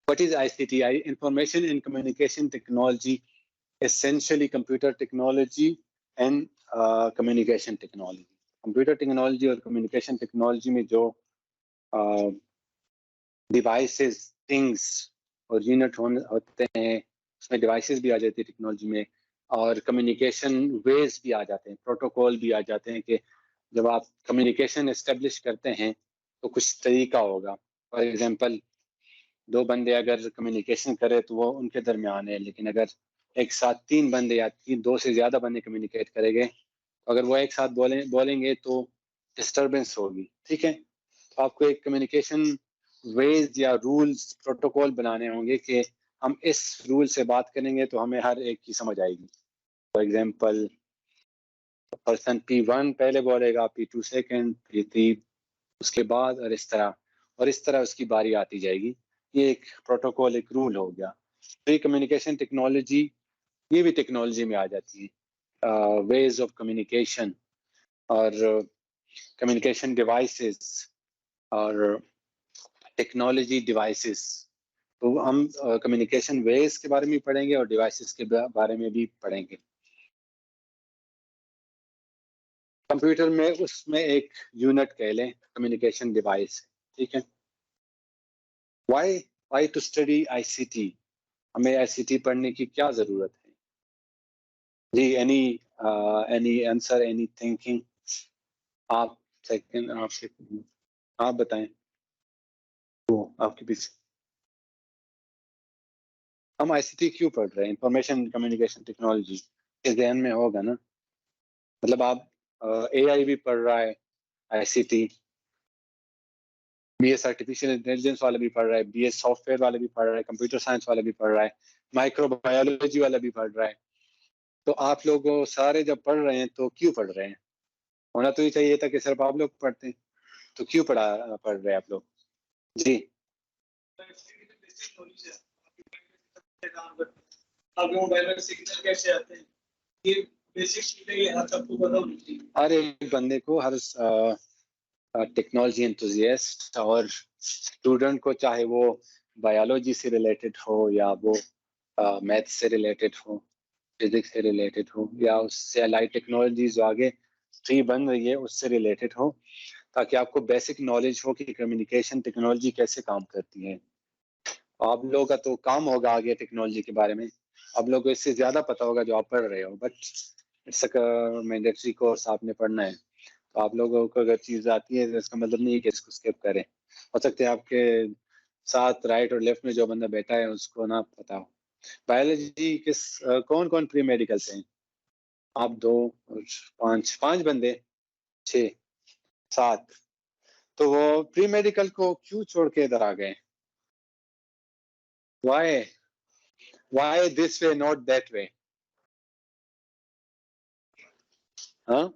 What is ICT? Information and Communication Technology, essentially computer technology and communication technology. Computer technology और communication technology में जो devices, things और unit होते हैं, उसमें डिवाइसेस भी आ जाती है टेक्नोलॉजी में, और कम्युनिकेशन वेज भी आ जाते हैं, प्रोटोकॉल भी आ जाते हैं कि जब आप कम्युनिकेशन एस्टेब्लिश करते हैं तो कुछ तरीका होगा. फॉर एग्जांपल, दो बंदे अगर कम्युनिकेशन करें तो वो उनके दरमियान है, लेकिन अगर एक साथ तीन बंदे या दो से ज्यादा बंदे कम्युनिकेट करेंगे, अगर वो एक साथ बोलेंगे तो डिस्टरबेंस होगी. ठीक है, तो आपको एक कम्युनिकेशन वेज या रूल्स, प्रोटोकॉल बनाने होंगे कि हम इस रूल से बात करेंगे तो हमें हर एक की समझ आएगी. फॉर एग्जांपल, पर्सन P1 पहले बोलेगा, P2 सेकंड, P3 उसके बाद, और इस तरह उसकी बारी आती जाएगी. ये एक प्रोटोकॉल, एक रूल हो गया. तो ये कम्युनिकेशन टेक्नोलॉजी, ये भी टेक्नोलॉजी में आ जाती है. वेज ऑफ कम्युनिकेशन और कम्युनिकेशन डिवाइसेस और टेक्नोलॉजी डिवाइसेस. तो हम कम्युनिकेशन वेज के बारे में पढ़ेंगे और डिवाइसेस के बारे में भी पढ़ेंगे. कंप्यूटर में उसमें एक यूनिट कह लें कम्युनिकेशन डिवाइस. ठीक है, वाई टू स्टडी ICT? हमें ICT पढ़ने की क्या जरूरत है जी? Any answer, any thinking? आप सेकंड, आप बताएं. वो आपके पीछे हम ICT क्यों पढ़ रहे हैं? इंफॉर्मेशन कम्युनिकेशन टेक्नोलॉजी के ध्यान में होगा ना. मतलब आप AI भी पढ़ रहा है, ICT, BS आर्टिफिशियल इंटेलिजेंस वाला भी पढ़ रहा है, BS सॉफ्टवेयर वाला भी पढ़ रहा है, कंप्यूटर साइंस वाला भी पढ़ रहा है, माइक्रोबायोलॉजी वाला भी पढ़ रहा है. तो आप लोग सारे जब पढ़ रहे हैं तो क्यों पढ़ रहे हैं? होना तो ही चाहिए था कि सिर्फ आप लोग पढ़ते हैं. तो क्यों पढ़ रहे हैं आप लोग जी? आपके मोबाइल में सिग्नल कैसे आते हैं, ये बेसिक चीजें ये आपको पता होनी चाहिए. हर एक बंदे को, हर टेक्नोलॉजी एंथुसियास्ट और स्टूडेंट को, चाहे वो बायोलॉजी से रिलेटेड हो या वो मैथ से रिलेटेड हो, फिजिक्स से रिलेटेड हो, या उससे अलाइड टेक्नोलॉजीज जो आगे फ्री बन रही है उससे रिलेटेड हो, ताकि आपको बेसिक नॉलेज हो कि कम्युनिकेशन टेक्नोलॉजी कैसे काम करती है. आप लोगों का तो काम होगा आगे टेक्नोलॉजी के बारे में, आप लोगों को इससे ज्यादा पता होगा जो आप पढ़ रहे हो, but it's a mandatory course, आपने पढ़ना है. तो आप लोगों को अगर चीज आती है तो इसका मतलब नहीं है कि इसको स्किप करें. हो सकते हैं आपके साथ राइट और लेफ्ट में जो बंदा बैठा है उसको ना पता हो. बायोलॉजी कौन कौन प्री मेडिकल से हैं? आप दो और पांच बंदे, 6, 7. तो वो प्री मेडिकल को क्यों छोड़ के इधर आ गए? Why this way, not that way? हाँ,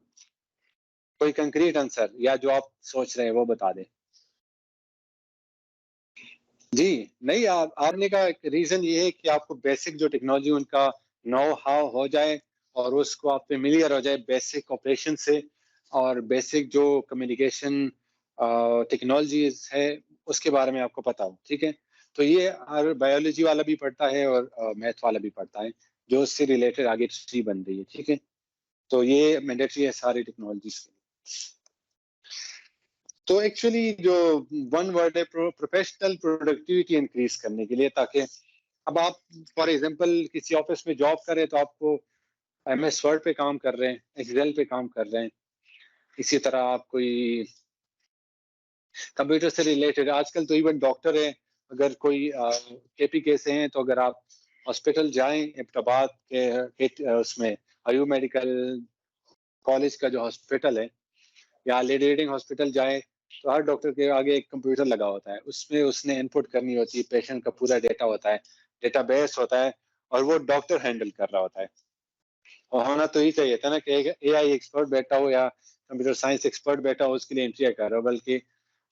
कोई कंक्रीट आंसर या जो आप सोच रहे हैं वो बता दें. जी नहीं, आपने का रीजन ये है कि आपको बेसिक जो टेक्नोलॉजी उनका नो हाउ हो जाए और उसको आप फेमिलियर हो जाए बेसिक ऑपरेशन से, और बेसिक जो कम्युनिकेशन टेक्नोलॉजीज है उसके बारे में आपको पता हो. ठीक है, तो ये हर बायोलॉजी वाला भी पढ़ता है और मैथ वाला भी पढ़ता है, जो उससे रिलेटेड आगे ट्री बन रही है. ठीक है, तो ये मैंडेटरी है सारी टेक्नोलॉजीज के लिए. तो एक्चुअली जो वन वर्ड है, प्रोफेशनल प्रोडक्टिविटी इंक्रीज करने के लिए, ताकि अब आप फॉर एग्जांपल किसी ऑफिस में जॉब करें तो आपको MS वर्ड पे काम कर रहे हैं, एक्सेल पे काम कर रहे हैं. इसी तरह आप कोई कंप्यूटर से रिलेटेड, आजकल तो इवन डॉक्टर है, अगर कोई KPK से हैं तो अगर आप हॉस्पिटल जाएं एबटाबाद के उसमें आयु मेडिकल कॉलेज का जो हॉस्पिटल है, या लेडी रीडिंग हॉस्पिटल जाए तो हर डॉक्टर के आगे एक कंप्यूटर लगा होता है, उसमें उसने इनपुट करनी होती है, पेशेंट का पूरा डेटा होता है, डेटाबेस होता है, और वो डॉक्टर हैंडल कर रहा होता है. और होना तो ही चाहिए था ना कि AI एक्सपर्ट बैठा हो या कंप्यूटर साइंस एक्सपर्ट बैठा हो उसके लिए एंट्रिया कर रहा हो, बल्कि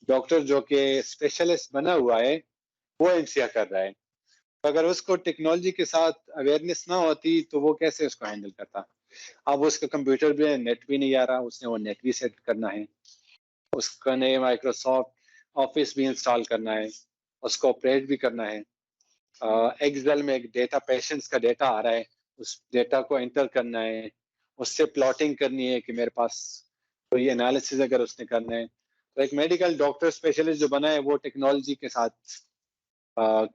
डॉक्टर जो कि स्पेशलिस्ट बना हुआ है वो एंट्रिया कर रहा है. तो अगर उसको टेक्नोलॉजी के साथ अवेयरनेस ना होती तो वो कैसे उसको हैंडल करता? अब उसका कंप्यूटर भी नेट भी नहीं आ रहा, उसने वो नेट भी सेट करना है, उसका ने माइक्रोसॉफ्ट ऑफिस भी इंस्टॉल करना है, उसको ऑपरेट भी करना है. एक्सेल में एक डेटा, पेशेंट्स का डेटा आ रहा है, उस डेटा को एंटर करना है, उससे प्लॉटिंग करनी है कि मेरे पास कोई एनालिसिस अगर उसने करना है, तो एक मेडिकल डॉक्टर स्पेशलिस्ट जो बना है वो टेक्नोलॉजी के साथ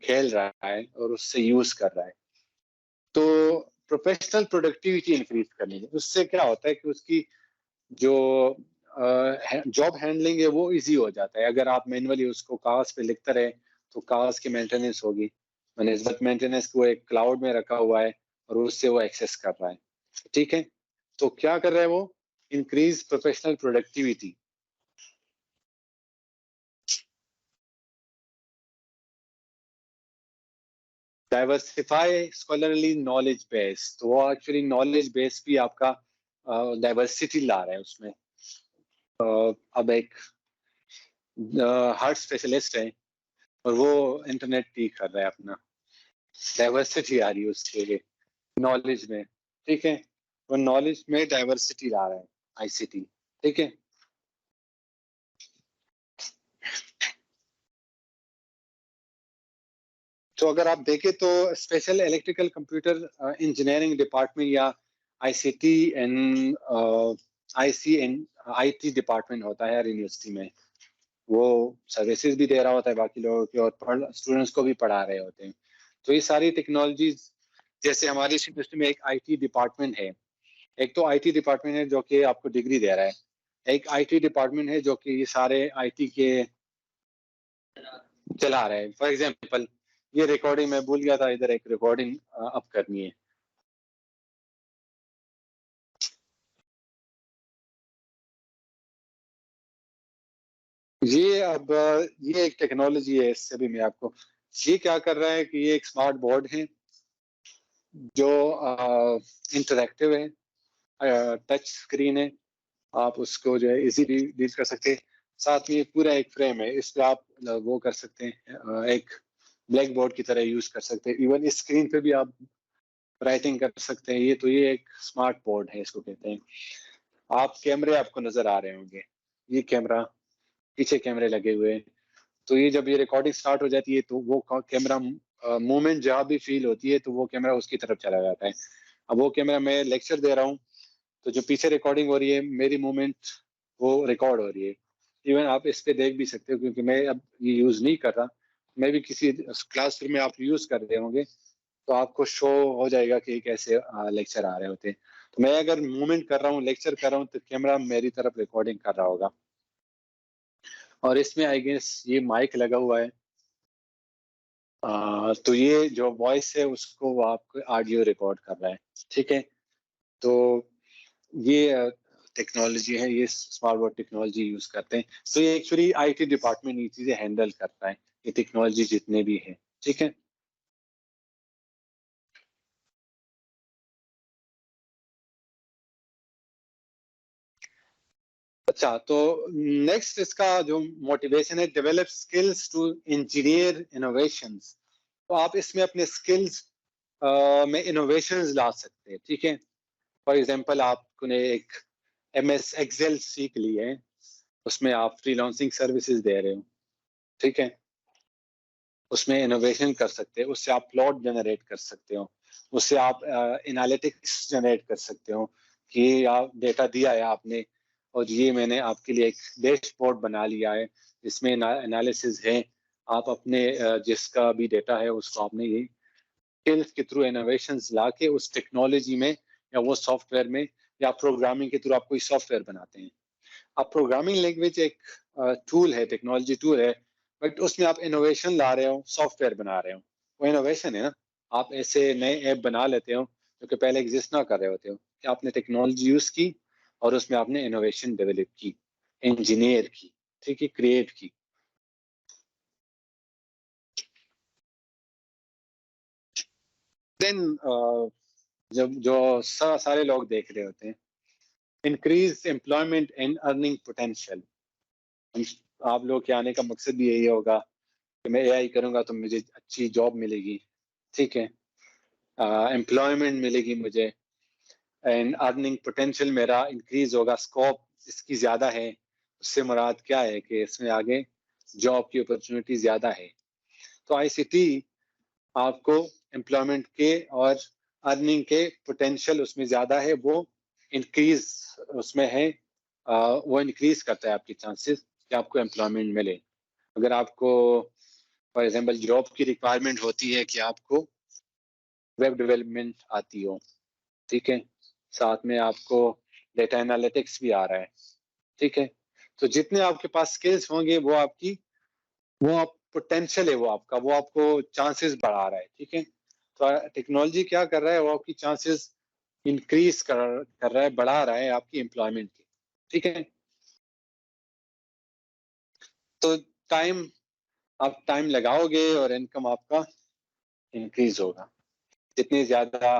खेल रहा है और उससे यूज कर रहा है। तो प्रोफेशनल प्रोडक्टिविटी इंक्रीज करनी है, उससे क्या होता है कि उसकी जो जॉब हैंडलिंग है वो इजी हो जाता है। अगर आप मैनुअली उसको कागज पे लिखते रहे तो कागज की मेंटेनेंस होगी, मैनेजमेंट मेंटेनेंस को एक क्लाउड में रखा हुआ है और उससे वो एक्सेस कर रहा है। ठीक है, तो क्या कर रहा है वो? Increase professional productivity. Diversify scholarly knowledge base, तो वो एक्चुअली नॉलेज बेस भी आपका डाइवर्सिटी ला रहा है उसमें। अब एक हार्ट स्पेशलिस्ट है और वो इंटरनेट पी कर रहा है, अपना डाइवर्सिटी आ रही है उसके नॉलेज में। ठीक है, वो नॉलेज में डाइवर्सिटी ला रहा है आईसीटी। ठीक है, तो अगर आप देखें तो special electrical computer engineering department या आईसीटी एंड आईटी डिपार्टमेंट होता है हर यूनिवर्सिटी में। वो सर्विसेज भी दे रहा होता है बाकी लोगों की और स्टूडेंट्स को भी पढ़ा रहे होते हैं। तो ये सारी टेक्नोलॉजीज, जैसे हमारी यूनिवर्सिटी में एक आईटी डिपार्टमेंट है, एक तो आईटी डिपार्टमेंट है जो कि आपको डिग्री दे रहा है, एक आईटी डिपार्टमेंट है जो कि ये सारे आईटी के चला रहे हैं। फॉर एग्जांपल ये रिकॉर्डिंग मैं भूल गया था, इधर एक रिकॉर्डिंग अब करनी है। ये अब ये एक टेक्नोलॉजी है, इससे भी मैं आपको, ये क्या कर रहा है कि ये एक स्मार्ट बोर्ड है जो इंटरैक्टिव है, टच स्क्रीन है, आप उसको जो है इजीली डील कर सकते हैं। साथ में पूरा एक फ्रेम है, इस पे आप वो कर सकते हैं, एक ब्लैक बोर्ड की तरह यूज कर सकते हैं। इवन इस स्क्रीन पे भी आप राइटिंग कर सकते हैं। ये एक स्मार्ट बोर्ड है, इसको कहते हैं। आप कैमरे आपको नजर आ रहे होंगे, ये कैमरा, पीछे कैमरे लगे हुए हैं। तो ये जब ये रिकॉर्डिंग स्टार्ट हो जाती है तो वो कैमरा मूवमेंट जहाँ भी फील होती है तो वो कैमरा उसकी तरफ चला जाता है। अब वो कैमरा, मैं लेक्चर दे रहा हूँ तो जो पीछे रिकॉर्डिंग हो रही है, मेरी मूवमेंट वो रिकॉर्ड हो रही है। इवन आप इस पे देख भी सकते हो, क्योंकि मैं अब ये यूज नहीं कर रहा, मैं भी किसी क्लासरूम में आप यूज कर रहे होंगे तो आपको शो हो जाएगा कि कैसे लेक्चर आ रहे होते हैं। तो मैं अगर मूवमेंट कर रहा हूँ, लेक्चर कर रहा हूँ, तो कैमरा मेरी तरफ रिकॉर्डिंग कर रहा होगा। और इसमें आई गेस ये माइक लगा हुआ है, तो ये जो वॉइस है उसको वो आपको ऑडियो रिकॉर्ड कर रहा है। ठीक है, तो ये टेक्नोलॉजी है, ये स्मार्ट बोर्ड टेक्नोलॉजी यूज करते हैं। तो ये एक्चुअली आईटी डिपार्टमेंट ये चीजें हैंडल करता है, ये टेक्नोलॉजी जितने भी है। ठीक है, अच्छा, तो नेक्स्ट इसका जो मोटिवेशन है, develop skills to engineer innovations. तो आप इसमें अपने स्किल्स में इनोवेशंस ला सकते हैं। ठीक है, फॉर एग्जांपल आपने एक एमएस एक्सेल सीख ली है, उसमें आप फ्रीलांसिंग सर्विसेज दे रहे हो। ठीक है, उसमें इनोवेशन कर सकते हैं, उससे आप प्लॉट जनरेट कर सकते हो, उससे आप एनालिटिक्स जनरेट कर सकते हो कि ये आप डेटा दिया है आपने और ये मैंने आपके लिए एक डैशबोर्ड बना लिया है, इसमें एनालिसिस है। आप अपने जिसका भी डेटा है उसको आपने ये स्किल्स के थ्रू इनोवेशन ला के उस टेक्नोलॉजी में या वो सॉफ्टवेयर में या प्रोग्रामिंग के थ्रू आप कोई सॉफ्टवेयर बनाते हैं। अब प्रोग्रामिंग लैंग्वेज एक टूल है, टेक्नोलॉजी टूल है, बट उसमें आप इनोवेशन ला रहे हो, सॉफ्टवेयर बना रहे हो, वो इनोवेशन है ना। आप ऐसे नए ऐप बना लेते हो जो कि पहले एग्जिस्ट ना कर रहे होते हो, कि आपने टेक्नोलॉजी यूज की और उसमें आपने इनोवेशन डेवलप की, इंजीनियर की, ठीक है, क्रिएट की। देन जब जो सारे लोग देख रहे होते हैं, increase employment and earning potential. आप लोग के आने का मकसद भी यही होगा कि मैं एआई करूंगा तो मुझे अच्छी जॉब मिलेगी। ठीक है, एम्प्लॉयमेंट मिलेगी मुझे, एंड अर्निंग पोटेंशियल मेरा इंक्रीज होगा, स्कोप इसकी ज्यादा है। उससे मुराद क्या है कि इसमें आगे जॉब की अपॉर्चुनिटी ज्यादा है। तो आईसीटी आपको एम्प्लॉयमेंट के और अर्निंग के पोटेंशियल उसमें ज़्यादा है, वो इंक्रीज उसमें है, वो इंक्रीज करता है आपके चांसेस कि आपको एम्प्लॉयमेंट मिले। अगर आपको फॉर एग्जांपल जॉब की रिक्वायरमेंट होती है कि आपको वेब डेवलपमेंट आती हो, ठीक है, साथ में आपको डेटा एनालिटिक्स भी आ रहा है, ठीक है, तो जितने आपके पास स्किल्स होंगे वो आप पोटेंशियल है, वो आपका, वो आपको चांसेस बढ़ा रहा है, ठीक है। तो टेक्नोलॉजी क्या कर रहा है, वो आपकी चांसेस इंक्रीज कर रहा है, बढ़ा रहा है आपकी एम्प्लॉयमेंट की, ठीक है। तो टाइम आप टाइम लगाओगे और इनकम आपका इंक्रीज होगा। जितनी ज्यादा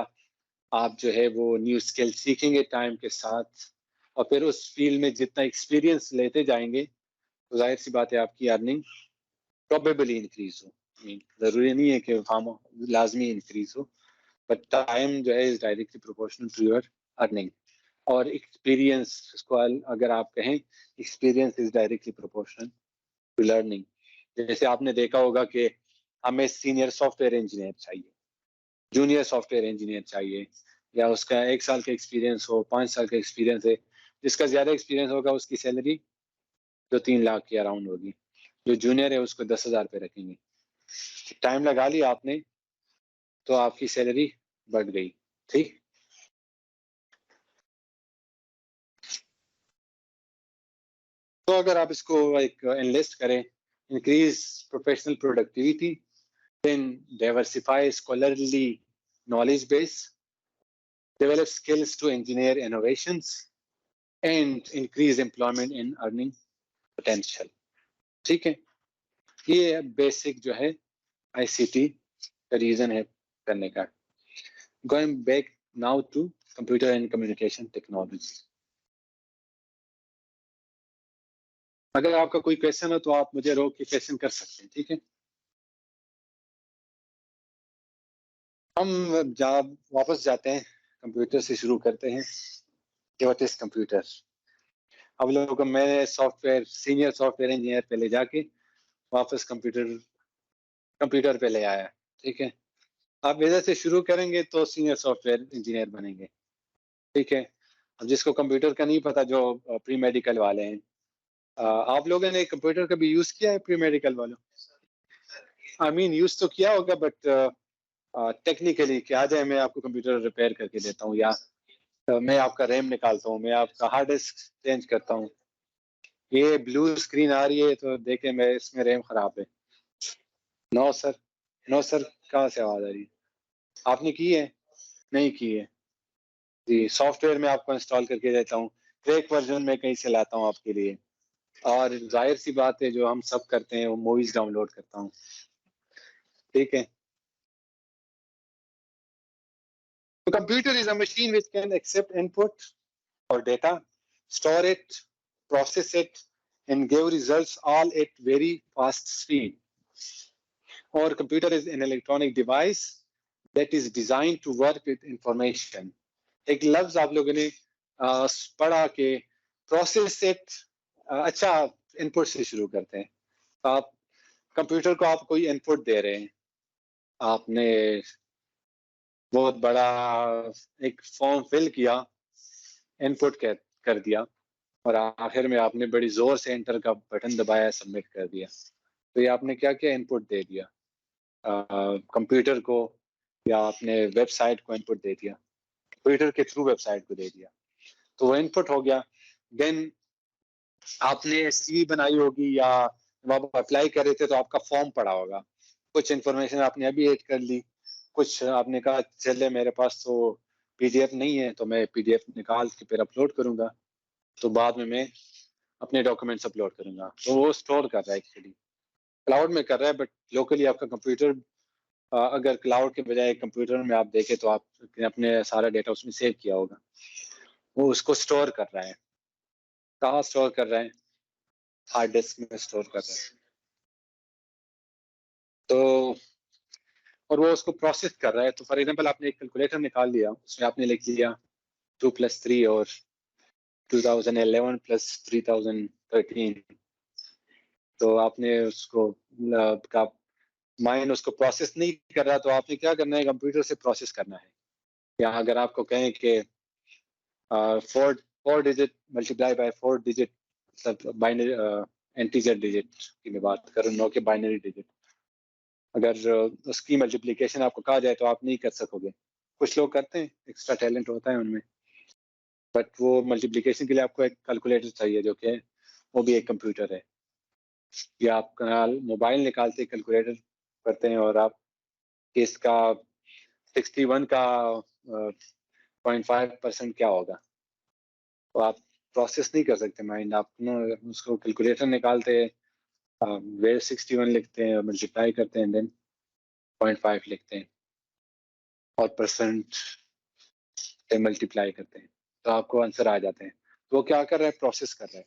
आप जो है वो न्यू स्किल सीखेंगे टाइम के साथ, और फिर उस फील्ड में जितना एक्सपीरियंस लेते जाएंगे, तो जाहिर सी बात है आपकी अर्निंग प्रोबेबली इंक्रीज हो। जरूरी नहीं है कि फार्म लाजमी इंक्रीज हो, बट टाइम जो है is directly proportional to your earning. और एक्सपीरियंस, इसको अगर आप कहें, experience is directly proportional to learning. जैसे आपने देखा होगा कि हमें सीनियर सॉफ्टवेयर इंजीनियर चाहिए, जूनियर सॉफ्टवेयर इंजीनियर चाहिए, या उसका 1 साल का एक्सपीरियंस हो, 5 साल का एक्सपीरियंस है। जिसका ज्यादा एक्सपीरियंस होगा उसकी सैलरी जो 3 लाख के अराउंड होगी, जो जूनियर है उसको 10,000 पे रखेंगे। टाइम लगा लिया आपने तो आपकी सैलरी बढ़ गई, ठीक। तो अगर आप इसको एक एनलिस्ट करें, increase professional productivity, then diversify scholarly knowledge base, develop skills to engineer innovations, and increase employment in earning potential, ठीक है। ये बेसिक जो है आईसीटी का रीजन है करने का। Going back now to computer and communication technology. अगर आपका कोई क्वेश्चन हो तो आप मुझे रोक के क्वेश्चन कर सकते हैं, ठीक है। हम जब वापस जाते हैं, कंप्यूटर से शुरू करते हैं कि व्हाट इज कंप्यूटर। अब लोग, मैं सॉफ्टवेयर सीनियर सॉफ्टवेयर इंजीनियर पे ले जाके वापस कंप्यूटर कंप्यूटर पे ले आया, ठीक है। आप इधर से शुरू करेंगे तो सीनियर सॉफ्टवेयर इंजीनियर बनेंगे, ठीक है। अब जिसको कंप्यूटर का नहीं पता, जो प्री मेडिकल वाले हैं, आप लोगों ने कंप्यूटर कभी यूज किया है? प्री मेडिकल वालों, आई मीन यूज तो किया होगा, बट टेक्निकली क्या, आ जाए मैं आपको कंप्यूटर रिपेयर करके देता हूँ, या मैं आपका रैम निकालता हूँ, मैं आपका हार्ड डिस्क चेंज करता हूँ, ये ब्लू स्क्रीन आ रही है तो देखें मैं इसमें रैम खराब है। नो सर, नो सर, कहाँ से आवाज आ रही है? आपने की है? नहीं की है जी। सॉफ्टवेयर में आपको इंस्टॉल करके देता हूँ, क्रैक वर्जन में कहीं से लाता हूँ आपके लिए, और जाहिर सी बात है जो हम सब करते हैं वो मूवीज डाउनलोड करता हूँ, ठीक है। तो computer is a machine which can accept input or data, store it, process it, and give results all at very fast speed. Or computer is an electronic device that is designed to work with information. एक लफ्ज आप लोगों ने पढ़ा के process it. अच्छा, input से शुरू करते हैं। आप कंप्यूटर को आप कोई इनपुट दे रहे हैं, आपने बहुत बड़ा एक फॉर्म फिल किया, इनपुट कर दिया, और आखिर में आपने बड़ी जोर से एंटर का बटन दबाया, सबमिट कर दिया। तो ये आपने क्या किया? इनपुट दे दिया कंप्यूटर को, या आपने वेबसाइट को इनपुट दे दिया, कंप्यूटर के थ्रू वेबसाइट को दे दिया, तो वो इनपुट हो गया। देन आपने सीवी बनाई होगी, या जब आप अप्लाई कर रहे थे तो आपका फॉर्म पड़ा होगा, कुछ इन्फॉर्मेशन आपने अभी ऐड कर ली, कुछ आपने कहा चले मेरे पास तो पीडीएफ नहीं है, तो मैं पीडीएफ निकाल के फिर अपलोड करूंगा, तो बाद में मैं अपने डॉक्यूमेंट्स अपलोड करूंगा। तो वो स्टोर कर रहा है, एक्चुअली क्लाउड में कर रहा है, बट लोकली आपका कंप्यूटर, अगर क्लाउड के बजाय कंप्यूटर में आप देखें तो आप अपने सारा डेटा उसमें सेव किया होगा, वो उसको स्टोर कर रहा है। कहाँ स्टोर कर रहा है? हार्ड डिस्क में स्टोर कर रहा है। तो और वो उसको प्रोसेस कर रहा है। तो फॉर एग्जांपल आपने एक कैलकुलेटर निकाल लिया, उसमें आपने लिख लिया 2 + 3 और 2011 + 3013, तो आपने उसको का माइंड उसको प्रोसेस नहीं कर रहा, तो आपने क्या करना है, कंप्यूटर से प्रोसेस करना है। या अगर आपको कहें कि 4 डिजिट मल्टीप्लाई बाय 4 डिजिट, मतलब बाइनरी इंटीजर डिजिट की मैं बात कर रहा हूँ, नो के बाइनरी डिजिट, अगर उसकी मल्टीप्लिकेशन आपको कहा जाए तो आप नहीं कर सकोगे। कुछ लोग करते हैं, एक्स्ट्रा टैलेंट होता है उनमें, बट वो मल्टीप्लिकेशन के लिए आपको एक कैलकुलेटर चाहिए, जो कि वो भी एक कंप्यूटर है। या आप मोबाइल निकालते कैलकुलेटर करते हैं, और आप इसका 61 का 0.5% क्या होगा, तो आप प्रोसेस नहीं कर सकते माइंड, आप ना उसको कैलकुलेटर निकालते वेर 61 लिखते हैं और मल्टीप्लाई करते हैं, देन 0.5 लिखते हैं और परसेंट से मल्टीप्लाई करते हैं, तो आपको आंसर आ जाते हैं। तो वो क्या कर रहा है, प्रोसेस कर रहा है।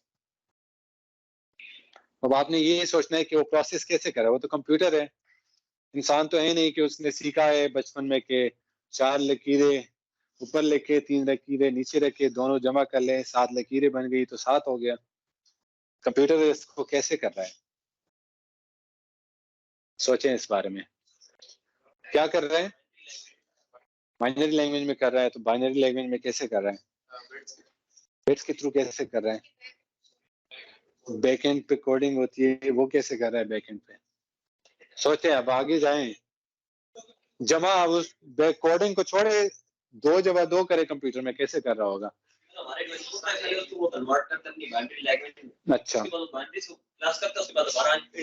अब आपने ये सोचना है कि वो प्रोसेस कैसे कर रहा है, वो तो कंप्यूटर है, इंसान तो है नहीं कि उसने सीखा है बचपन में कि 4 लकीरें ऊपर लिखे, 3 लकीरें नीचे रखे, दोनों जमा कर ले, 7 लकीरें बन गई तो 7 हो गया। कंप्यूटर इसको कैसे कर रहा है, सोचें इस बारे में। क्या कर रहा है, बाइनरी लैंग्वेज में कर रहा है, तो बाइनरी लैंग्वेज में कैसे कर रहा है, बिट्स के थ्रू कैसे कर रहा है, बैकएंड पे कोडिंग होती है, वो कैसे कर रहा है बैकएंड पे। सोचें, अब आगे जाएं, जमा उस कोडिंग को छोड़े, 2 जमा 2 करे कंप्यूटर में, कैसे कर रहा होगा। अच्छा,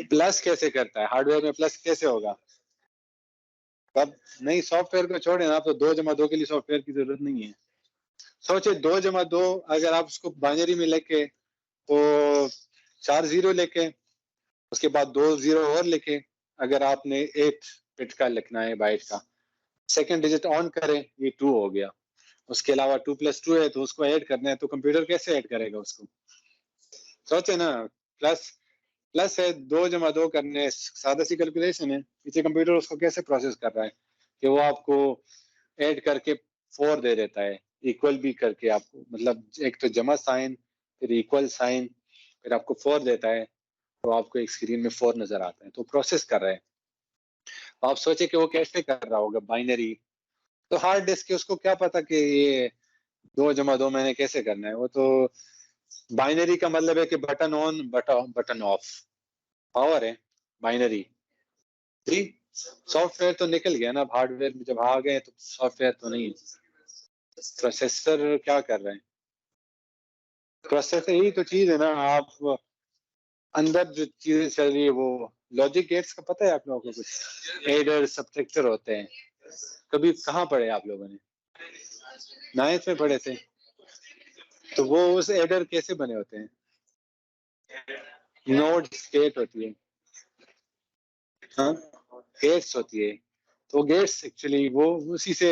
प्लस कैसे करता है, हार्डवेयर में प्लस कैसे होगा। अब नहीं, सॉफ्टवेयर को छोड़े ना, आप तो 2 जमा 2 के लिए सॉफ्टवेयर की जरूरत नहीं है। सोचे 2 जमा 2 अगर आप उसको बाइनरी में लेके, तो 4 जीरो लेके, उसके बाद 2 जीरो और लिखे, अगर आपने 8 बिट का लिखना है, बाइट का, सेकंड डिजिट ऑन करें, ये 2 हो गया। उसके अलावा 2 + 2 है, तो उसको ऐड करना है, तो कंप्यूटर कैसे ऐड करेगा उसको। सोचे ना, प्लस प्लस है, 2 जमा 2 करने, सादा सी कैलकुलेशन है, पीछे कंप्यूटर उसको कैसे प्रोसेस कर रहा है कि वो आपको ऐड करके 4 दे देता है, इक्वल भी करके आपको, मतलब एक तो जमा साइन, फिर इक्वल साइन, फिर आपको 4 देता है, तो आपको एक स्क्रीन में 4 नजर आता है, तो प्रोसेस कर रहा है। आप सोचे कि वो कैसे कर रहा होगा बाइनरी, तो हार्ड डिस्क के उसको क्या पता कि ये 2 जमा 2 मैंने कैसे करना है। वो तो बाइनरी का मतलब है कि button on button of, power है बाइनरी जी। सॉफ्टवेयर तो निकल गया ना, अब हार्डवेयर में जब आ गए तो सॉफ्टवेयर तो नहीं। प्रोसेसर क्या कर रहे हैं, प्रोसेसर यही तो चीज है ना, आप अंदर जो चीजें चल रही है वो लॉजिक गेट्स का पता है आप लोगों को, कुछ एडर सब्ट्रैक्टर होते हैं, कभी कहाँ पढ़े आप लोगों ने, 9th में पढ़े थे, तो वो उस एडर कैसे बने होते हैं, नोड गेट होती है, हाँ गेट्स होती है, तो गेट्स एक्चुअली वो उसी से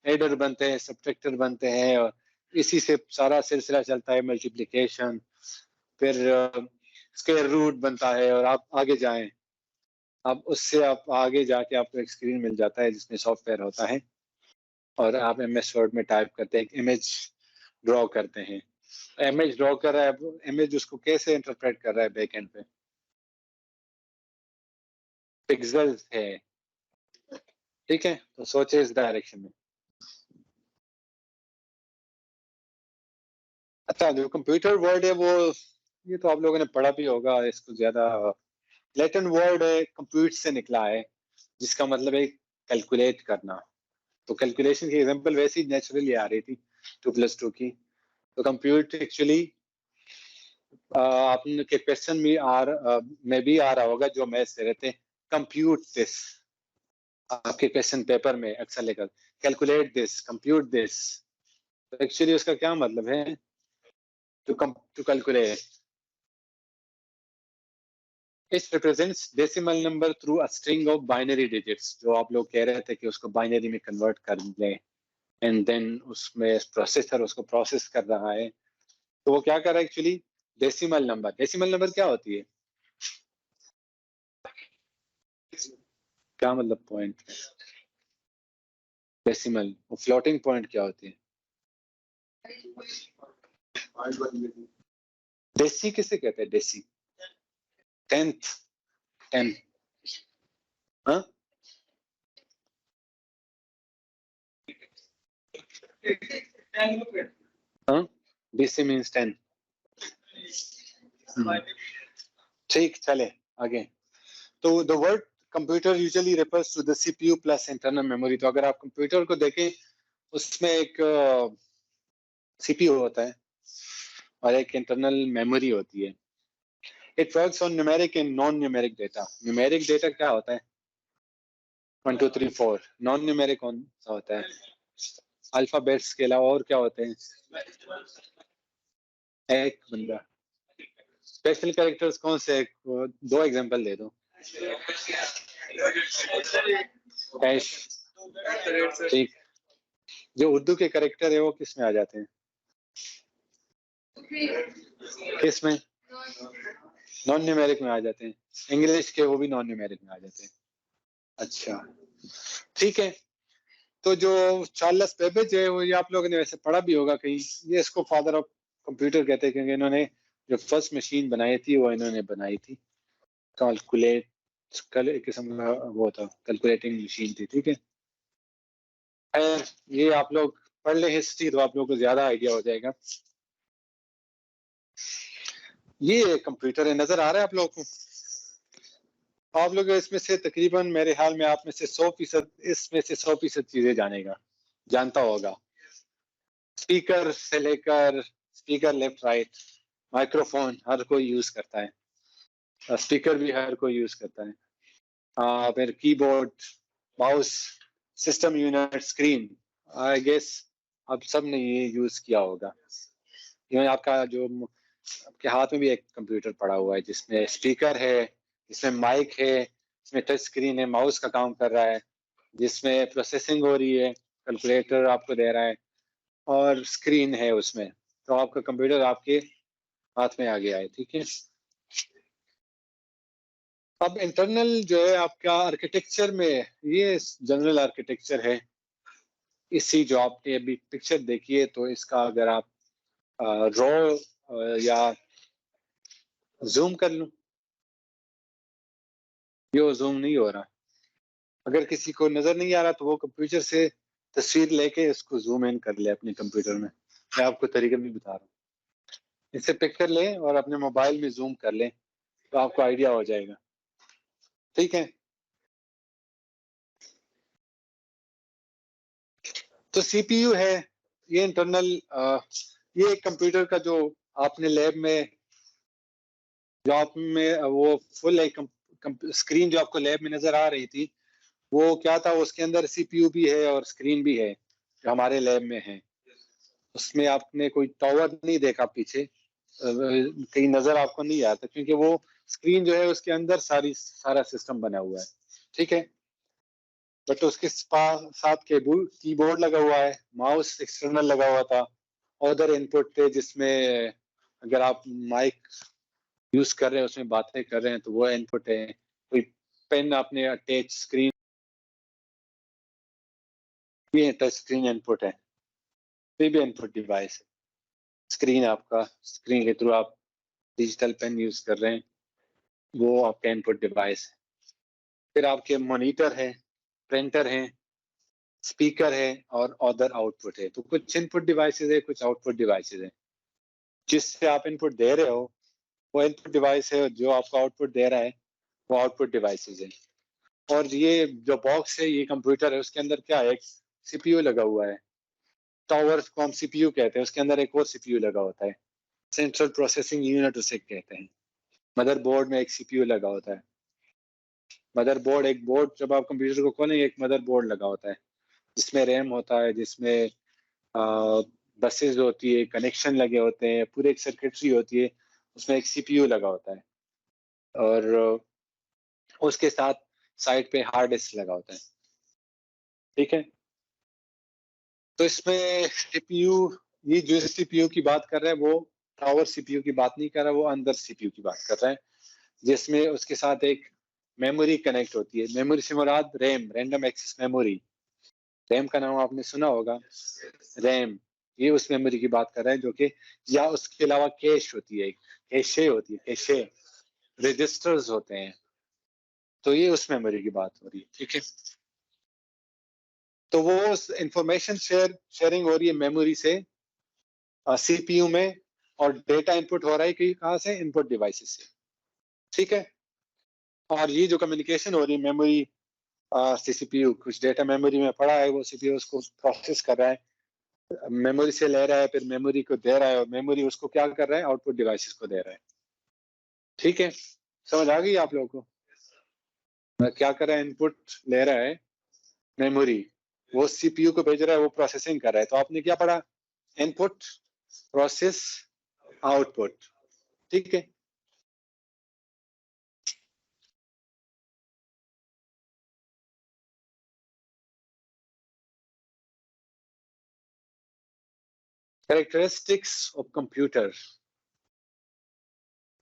एडर बनते हैं, सब्ट्रैक्टर बनते हैं, और इसी से सारा सिलसिला चलता है, मल्टीप्लिकेशन, फिर स्क्वायर रूट बनता है, और आप आगे जाएं, अब उससे आप आगे जाके आपको एक स्क्रीन मिल जाता है जिसमें सॉफ्टवेयर होता है, और आप MS वर्ड में टाइप करते हैं, एक इमेज ड्रॉ करते हैं, इमेज ड्रॉ कर रहा है, इमेज उसको कैसे इंटरप्रेट कर रहा है बैक एंड पे, पिक्सेल्स है, ठीक है, तो सोचे इस डायरेक्शन में। अच्छा, जो कंप्यूटर वर्ड है वो, ये तो आप लोगों ने पढ़ा भी होगा, इसको ज्यादा लैटिन वर्ड है, कंप्यूट से निकला है, जिसका मतलब है कैलकुलेट करना, तो कैलकुलेशन की एग्जांपल वैसी नेचुरली आ रही थी 2 + 2 की, तो कंप्यूट एक्चुअली आपके क्वेश्चन में भी आ रहा होगा, जो मैथ्स से रहते हैं, कंप्यूट दिस, आपके क्वेश्चन पेपर में अक्सर लेकर कैलकुलेट दिस, कंप्यूट दिस, तो एक्चुअली उसका क्या मतलब है, to calculate. It represents decimal number through a string of binary digits, जो आप लोग कह रहे थे कि उसको बाइनरी में कन्वर्ट कर लें, एंड देन उसमें प्रोसेसर उसको प्रोसेस कर रहा है, तो वो क्या कर रहा है actually, decimal number. Decimal number क्या होती है, क्या मतलब पॉइंट, डेसिमल, फ्लोटिंग पॉइंट क्या होती है, डेसी किसे कहते हैं, डेसी, 10th 10 हाँ हाँ, DC मीन्स 10। ठीक, चले आगे। तो the word computer usually refers to the CPU plus internal memory. तो अगर आप कंप्यूटर को देखें, उसमें एक CPU होता है और एक इंटरनल मेमोरी होती है। It works on numeric and non numeric data. Numeric data क्या होता है? 1 2 3 4। नॉन न्यूमेरिक कौन सा होता है? अल्फाबेट्स के अलावा और क्या होते हैं? एक बंदा। स्पेशल कैरेक्टर्स कौन से? दो एग्जांपल दे दो। ऐश। ठीक। जो उर्दू के कैरेक्टर है वो किस में आ जाते हैं? किस में? नॉन न्यूमेरिक में आ जाते हैं। इंग्लिश के वो भी नॉन न्यूमेरिक में आ जाते हैं। अच्छा, ठीक है। तो जो चार्ल्स बेबेज है, वो ये आप लोगों ने वैसे पढ़ा भी होगा कहीं। ये इसको फादर ऑफ कंप्यूटर कहते हैं, क्योंकि इन्होंने जो फर्स्ट मशीन बनाई थी वो इन्होंने बनाई थी। कैलकुलेट एक किस्म का वो था, कैलकुलेटिंग मशीन थी। ठीक है, खैर ये आप लोग पढ़ ले हिस्ट्री तो आप लोगों को ज्यादा आइडिया हो जाएगा। ये कंप्यूटर है, नजर आ रहा है आप लोगों को? आप लोग इसमें से तकरीबन मेरे ख्याल में आप में से 100%, इसमें से 100% चीजें जानता होगा। स्पीकर से लेकर स्पीकर लेफ्ट राइट, माइक्रोफोन हर कोई यूज करता है, स्पीकर भी हर कोई यूज करता है, फिर keyboard, mouse, system unit, screen. I guess अब सब ने ये यूज किया होगा। इवन आपका जो आपके हाथ में भी एक कंप्यूटर पड़ा हुआ है जिसमें स्पीकर है, जिसमें माइक है, जिसमें टच स्क्रीन है, माउस का काम कर रहा है, जिसमें प्रोसेसिंग हो रही है, कैलकुलेटर आपको दे रहा है, और स्क्रीन है उसमें। तो आपका कंप्यूटर आपके हाथ में आ गया है। ठीक है, अब इंटरनल जो है आपका आर्किटेक्चर में, ये जनरल आर्किटेक्चर है। इसी जो आपने अभी पिक्चर देखी है, तो इसका अगर आप रॉ या जूम कर लूं, ये जूम नहीं हो रहा। अगर किसी को नजर नहीं आ रहा तो वो कंप्यूटर से तस्वीर लेके इसको जूम इन कर ले अपने कंप्यूटर में। मैं आपको तरीका भी बता रहा हूँ। इसे पिक कर ले और अपने मोबाइल में जूम कर ले, तो आपको आइडिया हो जाएगा। ठीक है, तो सीपीयू है, ये इंटरनल, ये कंप्यूटर का जो आपने लैब में, जो आप में वो फुल एक स्क्रीन जो आपको लैब में नजर आ रही थी, वो क्या था? उसके अंदर सीपीयू भी है और स्क्रीन भी है, जो हमारे लैब में है। उसमें आपने कोई टावर नहीं देखा पीछे, कहीं नजर आपको नहीं आता, क्योंकि वो स्क्रीन जो है उसके अंदर सारा सिस्टम बना हुआ है। ठीक है, बट उसके साथ कीबोर्ड लगा हुआ है, माउस एक्सटर्नल लगा हुआ था, अदर इनपुट थे जिसमें अगर आप माइक यूज कर रहे हैं, उसमें बातें कर रहे हैं, तो वो इनपुट है। कोई पेन आपने टच स्क्रीन, ये टच स्क्रीन इनपुट है, ये भी इनपुट डिवाइस है। स्क्रीन आपका, स्क्रीन के थ्रू आप डिजिटल पेन यूज कर रहे हैं, वो आपका इनपुट डिवाइस है। फिर आपके मॉनिटर है, प्रिंटर है, स्पीकर है, और अदर आउटपुट है। तो कुछ इनपुट डिवाइसेस है, कुछ आउटपुट डिवाइसेस है। जिससे आप इनपुट दे रहे हो वो इनपुट डिवाइस है, जो आपको आउटपुट दे रहा है वो आउटपुट डिवाइसेस है। और ये जो बॉक्स है, ये कंप्यूटर है, उसके अंदर क्या है? एक सीपीयू लगा हुआ है। टावर को हम सीपीयू कहते हैं, उसके अंदर एक और सीपीयू लगा होता है, सेंट्रल प्रोसेसिंग यूनिट उसे कहते हैं। मदरबोर्ड में एक सीपीयू लगा होता है। मदरबोर्ड एक बोर्ड, जब आप कंप्यूटर को खोलें, एक मदरबोर्ड लगा होता है जिसमें रैम होता है, जिसमें बसेस होती है, कनेक्शन लगे होते हैं, पूरे एक सर्किटरी होती है, उसमें एक सीपीयू लगा होता है, और उसके साथ साइड पे हार्ड डिस्क लगा होता है। ठीक है, तो इसमें सीपीयू, ये जो सीपीयू की बात कर रहा है वो टावर सीपीयू की बात नहीं कर रहा, वो अंदर सीपीयू की बात कर रहा है, जिसमें उसके साथ एक मेमोरी कनेक्ट होती है। मेमोरी से मुराद RAM, random access memory. RAM का नाम आपने सुना होगा, रैम। ये उस मेमोरी की बात कर रहा है जो कि, या उसके अलावा कैश होती है, कैशे होती है, कैशे रजिस्टर्स होते हैं। तो ये उस मेमोरी की बात हो रही है, ठीक है। तो वो इंफॉर्मेशन शेयरिंग हो रही है मेमोरी से सीपीयू में, और डेटा इनपुट हो रहा है कि कहाँ से, इनपुट डिवाइसेस से, ठीक है। और ये जो कम्युनिकेशन हो रही है मेमोरी से सीपीयू, कुछ डेटा मेमोरी में पड़ा है, वो सीपीयू उसको प्रोसेस कर रहा है, मेमोरी से ले रहा है, फिर मेमोरी को दे रहा है, और मेमोरी उसको क्या कर रहा है, आउटपुट डिवाइसेस को दे रहा है, ठीक है। समझ आ गई आप लोगों को क्या कर रहा है, इनपुट ले रहा है मेमोरी, वो सीपीयू को भेज रहा है, वो प्रोसेसिंग कर रहा है। तो आपने क्या पढ़ा, इनपुट, प्रोसेस, आउटपुट, ठीक है। Characteristics of computer.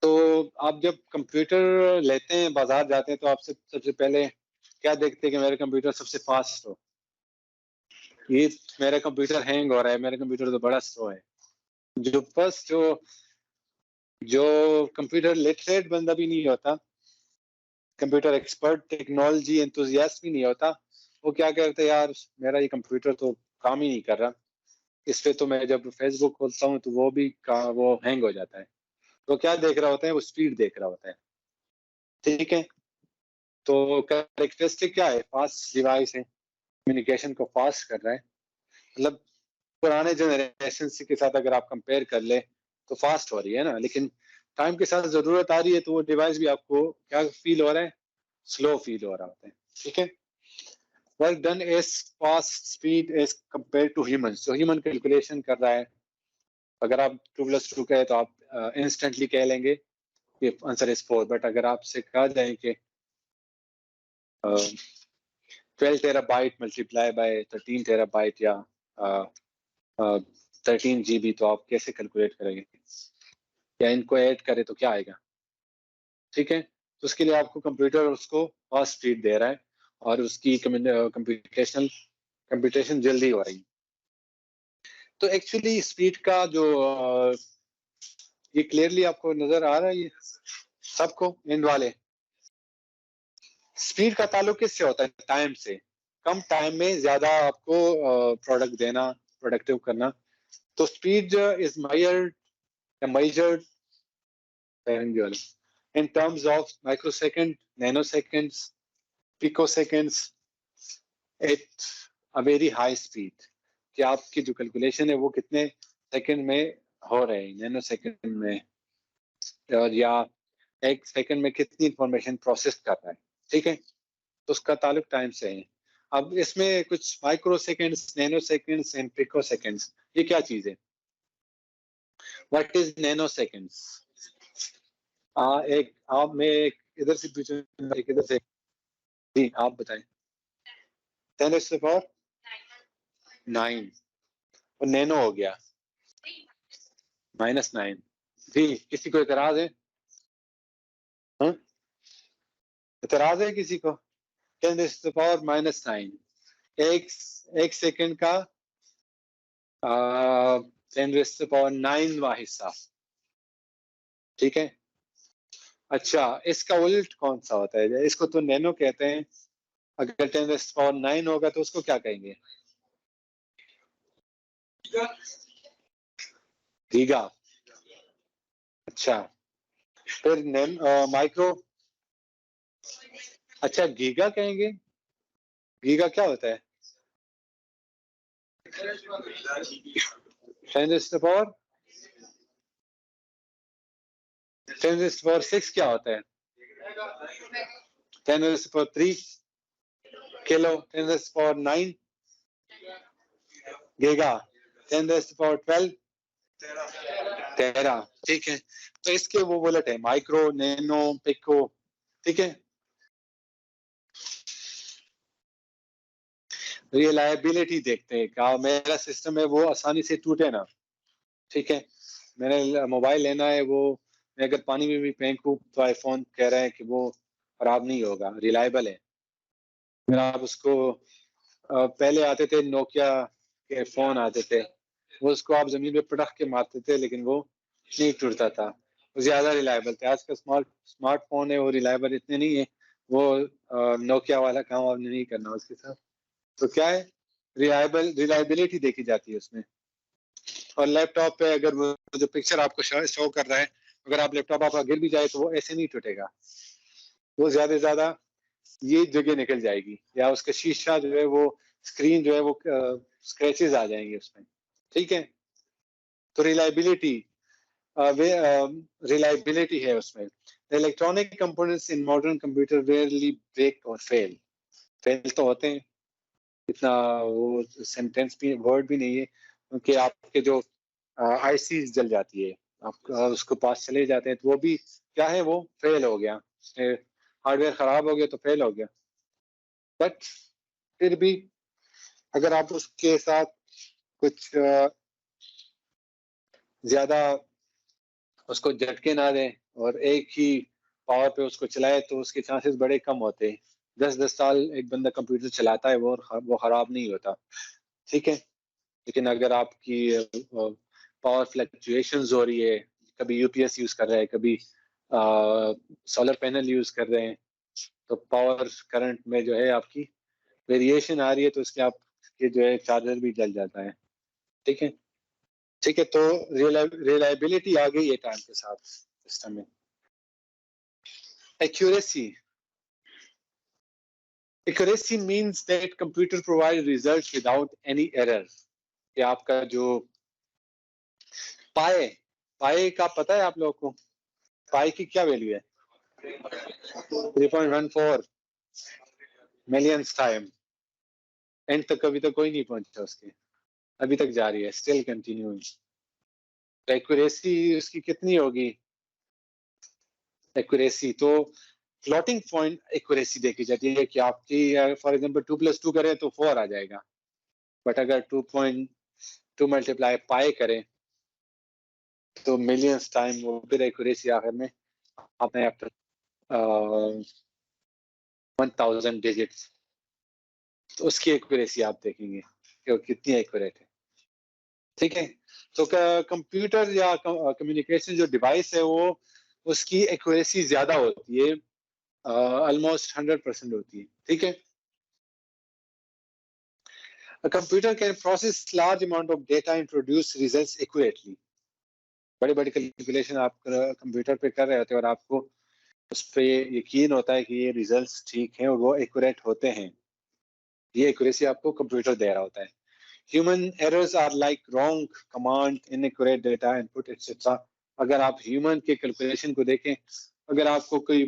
तो आप जब कंप्यूटर लेते हैं, बाजार जाते हैं, तो आप सबसे पहले क्या देखते हैं कि मेरा कंप्यूटर सबसे फास्ट हो, ये मेरा कंप्यूटर हैंग हो रहा है, मेरा कंप्यूटर तो बड़ा स्लो है। जो फर्स्ट जो कंप्यूटर लिटरेट बंदा भी नहीं होता, कंप्यूटर एक्सपर्ट, टेक्नोलॉजी एंथुसियास्ट भी नहीं होता, वो क्या करते हैं, यार मेरा ये कंप्यूटर तो काम ही नहीं कर रहा, इस पे तो मैं जब फेसबुक खोलता हूँ तो वो हैंग हो जाता है। तो क्या देख रहा होता है, वो स्पीड देख रहा होता है, ठीक है। तो कैरेक्टरिस्टिक क्या है, फास्ट डिवाइस है, कम्युनिकेशन को फास्ट कर रहा है, मतलब पुराने जनरेशन के साथ अगर आप कंपेयर कर ले तो फास्ट हो रही है ना, लेकिन टाइम के साथ जरूरत आ रही है तो वो डिवाइस भी आपको क्या फील हो रहा है, स्लो फील हो रहा होता है, ठीक है। Work done as fast speed as compare to human, जो ह्यूमन कैलकुलेशन कर रहा है, अगर आप 2+2 कहे तो आप इंस्टेंटली कह लेंगे कि आंसर इज 4, बट अगर आपसे कहा जाए कि 12 टेराबाइट मल्टीप्लाई बाय 13 टेराबाइट या 13 GB, तो आप कैसे कैलकुलेट करेंगे, या इनको ऐड करें तो क्या आएगा, ठीक है। तो उसके लिए आपको कंप्यूटर उसको फास्ट स्पीड दे रहा है, और उसकी कंप्यूटेशन जल्दी हो रही है। तो एक्चुअली स्पीड का जो ये क्लियरली आपको नजर आ रहा है, ये सबको एंड वाले, स्पीड का ताल्लुक किससे होता है, टाइम से। कम टाइम में ज्यादा आपको प्रोडक्ट देना, प्रोडक्टिव करना। तो speed is measured in terms of microsecond, nanoseconds, picoseconds at a very high speed, कि आपकी जो कैलकुलेशन है वो कितने सेकंड में हो रहे हैं, नैनो सेकंड में, और या एक सेकंड में कितनी इंफॉर्मेशन प्रोसेस कर रहा है, ठीक है। तो उसका ताल्लुक टाइम से है। अब इसमें कुछ micro seconds, nano seconds and pico seconds, ये क्या चीज है, व्हाट इज नैनो सेकेंड्स। एक आप, मैं एक इधर से पूछूं, एक इधर से, जी आप बताएं। 10⁻⁹ और नैनो हो गया -9। जी किसी को इतराज है, हाँ? इतराज है किसी को, 10⁻⁻9, एक एक सेकंड का 10⁻⁹ हिस्सा, ठीक है। अच्छा, इसका उल्ट कौन सा होता है, इसको तो नैनो कहते हैं, अगर 10⁻9 होगा तो उसको क्या कहेंगे, गीगा। अच्छा, फिर माइक्रो, अच्छा गीगा कहेंगे, गीगा क्या होता है, 10⁻6 क्या होता है, 10⁻3 किलो, 10⁻9 गीगा, 10⁻12 टेरा, ठीक है। तो इसके वो बुलेट है, माइक्रो, नैनो, पिको, ठीक है। रिलायबिलिटी देखते हैं, क्या मेरा सिस्टम है वो आसानी से टूटे ना, ठीक है। मैंने मोबाइल लेना है, वो मैं अगर पानी में भी फेंकूं तो आईफोन कह रहा है कि वो खराब नहीं होगा, रिलायबल है। फिर आप उसको पहले आते थे नोकिया के फोन आते थे, वो उसको आप जमीन पे पटक के मारते थे लेकिन वो नहीं टूटता था, वो ज्यादा रिलायबल थे। आज का स्मार्टफोन है वो रिलायबल इतने नहीं है, वो नोकिया वाला काम आपने नहीं करना उसके साथ। तो क्या है, रिलायबिलिटी देखी जाती है उसमें। और लैपटॉप पे अगर वो जो पिक्चर आपको शो कर रहा है, अगर आप लैपटॉप आपका गिर भी जाए तो वो ऐसे नहीं टूटेगा, वो ज्यादा से ज्यादा ये जगह निकल जाएगी, या उसका शीशा जो है वो, स्क्रीन जो है वो स्क्रैचेस आ जाएंगे उसमें। ठीक है, तो रिलायबिलिटी है उसमें। Electronic components in modern computer rarely break और फेल तो होते हैं, इतना वो सेंटेंस भी, वर्ड भी नहीं है, क्योंकि आपके जो आईसी जल जाती है, आप उसको पास चले जाते हैं तो वो भी क्या है, वो फेल हो गया, हार्डवेयर खराब हो गया तो फेल हो गया। बट फिर भी अगर आप उसके साथ कुछ ज्यादा उसको झटके ना दें और एक ही पावर पे उसको चलाए तो उसके चांसेस बड़े कम होते हैं। 10-10 साल एक बंदा कंप्यूटर चलाता है वो खराब नहीं होता। ठीक है, लेकिन अगर आपकी पावर फ्लक्चुएशंस हो रही है, कभी यूपीएस यूज कर रहे हैं, कभी सोलर पैनल यूज कर रहे हैं, तो पावर करंट में जो है आपकी वेरिएशन आ रही है, तो इसके आपके जो है चार्जर भी जल जाता है। ठीक है, ठीक है, तो रिलायबिलिटी आ गई है टाइम के साथ सिस्टम में। Accuracy, accuracy means that computer provide result without any error. कि आपका जो पाए, पाए का पता है आप लोगों को, पाए की क्या वैल्यू है? 3.14 मिलियंस टाइम। एंड तक अभी तक कोई नहीं पहुंचा उसके, अभी तक जा रही है, स्टिल कंटिन्यूइंग। तो एक्यूरेसी उसकी कितनी होगी? एक्यूरेसी तो फ्लोटिंग पॉइंट एक्यूरेसी देखी जाती है कि आपकी फॉर एग्जांपल 2+2 करें तो 4 आ जाएगा, बट अगर 2.2 मल्टीप्लाई पाई करें तो मिलियंस टाइम, वो फिर एक्यूरेसी आखिर में आपने आफ्टर 1000 डिजिट्स, तो उसकी एक्यूरेसी आप देखेंगे कि वो कितनी एक्यूरेट है। ठीक है, तो कंप्यूटर या कम्युनिकेशन जो डिवाइस है वो, उसकी एक्यूरेसी ज्यादा होती है, ऑलमोस्ट 100% होती है। ठीक है, A computer can process large amount of data and produce results accurately. बड़े बड़े कैलकुलेशन आप कंप्यूटर पे कर रहे होते हैं और आपको उस पर यकीन होता है कि ये रिजल्ट्स ठीक हैं और वो एक्यूरेट होते हैं। ये एक्यूरेसी आपको कंप्यूटर दे रहा होता है। Human errors are like wrong command, inaccurate data input etcetera. अगर आप ह्यूमन के कैलकुलेशन को देखें, अगर आपको कोई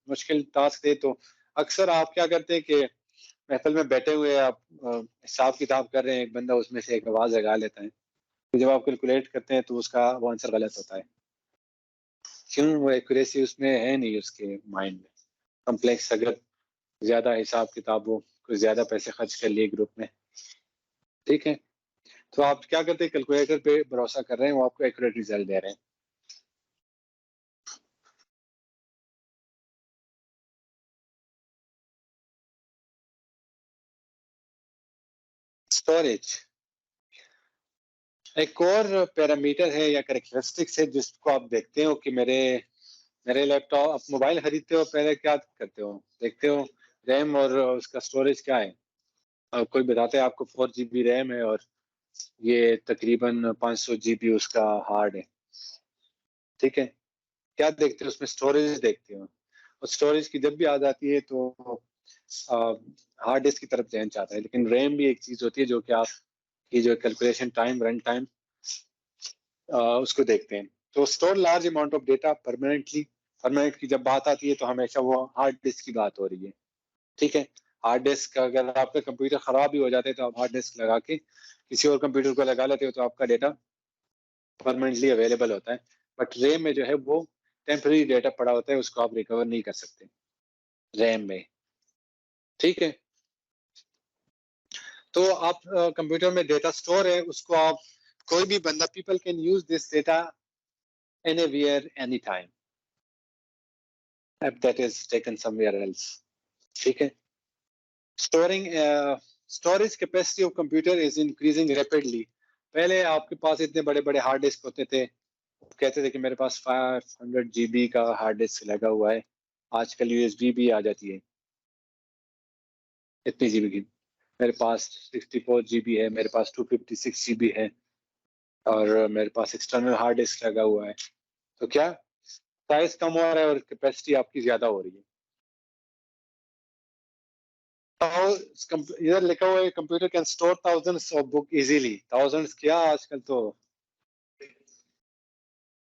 मुश्किल टास्क दे तो अक्सर आप क्या करते हैं कि महफिल में बैठे हुए आप हिसाब किताब कर रहे हैं, एक बंदा उसमें से एक आवाज लगा लेता है, तो जब आप कैलकुलेट करते हैं तो उसका वो आंसर गलत होता है। क्यों? वो एक्यूरेसी उसमें है नहीं, उसके माइंड में कॉम्प्लेक्स, अगर ज्यादा हिसाब किताब हो, कुछ ज्यादा पैसे खर्च कर लिए ग्रुप में। ठीक है, तो आप क्या करते हैं, कैलकुलेटर पे भरोसा कर रहे हैं, वो आपको एक्यूरेट रिजल्ट दे रहे हैं। स्टोरेज एक और पैरामीटर है या कैरेक्टरिस्टिक्स है जिसको आप देखते हो कि मेरे मेरे लैपटॉप, आप मोबाइल खरीदते हो पहले क्या करते हो, देखते हो रैम और उसका स्टोरेज क्या है। कोई बताते हैं आपको 4 GB रैम है और ये तकरीबन 500 GB उसका हार्ड है। ठीक है, क्या देखते हो उसमें? स्टोरेज देखते हो, और स्टोरेज की जब भी आ जाती है तो हार्ड डिस्क की तरफ ध्यान चाहता है। लेकिन रैम भी एक चीज होती है जो कि आप की जो कैलकुलेशन टाइम, रन टाइम, उसको देखते हैं। तो store large amount of data permanently, permanent की जब बात आती है तो हमेशा वो हार्ड डिस्क की बात हो रही है। ठीक है, हार्ड डिस्क, अगर आपका कंप्यूटर खराब भी हो जाता है तो आप हार्ड डिस्क लगा के किसी और कंप्यूटर को लगा लेते हो तो आपका डेटा परमानेंटली अवेलेबल होता है। बट रैम में जो है वो टेम्पररी डेटा पड़ा होता है, उसको आप रिकवर नहीं कर सकते रैम में। ठीक है, तो आप कंप्यूटर में डेटा स्टोर है, उसको आप, कोई भी बंदा, people can use this data anywhere anytime if that is taken somewhere else. ठीक है, storing storage capacity of computer is increasing rapidly. पहले आपके पास इतने बड़े बड़े हार्ड डिस्क होते थे, कहते थे कि मेरे पास 500 GB का हार्ड डिस्क लगा हुआ है। आजकल यूएसबी भी आ जाती है इतनी जीबी की। मेरे पास 64 जीबी है, मेरे पास 256 जीबी है, और मेरे पास एक्सटर्नल हार्ड डिस्क लगा हुआ है। तो क्या साइज कम हो रहा है और कैपेसिटी आपकी ज्यादा हो रही है। तो इधर लिखा हुआ है computer can store thousands of book easily. Thousands क्या, आजकल तो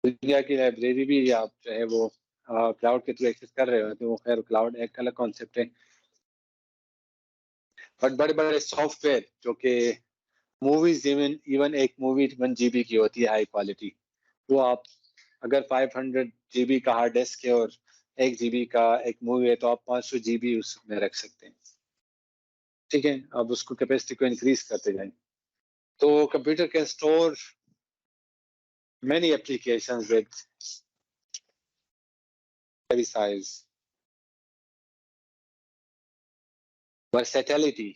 दुनिया की लाइब्रेरी भी आप जो है वो क्लाउड के थ्रू एक्सेस कर रहे हो। तो खैर क्लाउड एक अलग कॉन्सेप्ट है, बट बड़े बड़े सॉफ्टवेयर जो कि मूवीज, इवन एक मूवी 1 GB की होती है हाई क्वालिटी, वो आप अगर 500 GB का हार्ड डिस्क है और 1 GB का एक मूवी है, तो आप 500 GB उसमें रख सकते हैं। ठीक है, अब उसको कैपेसिटी को इंक्रीज करते जाएं। तो computer can store many applications with heavy size. Versatility.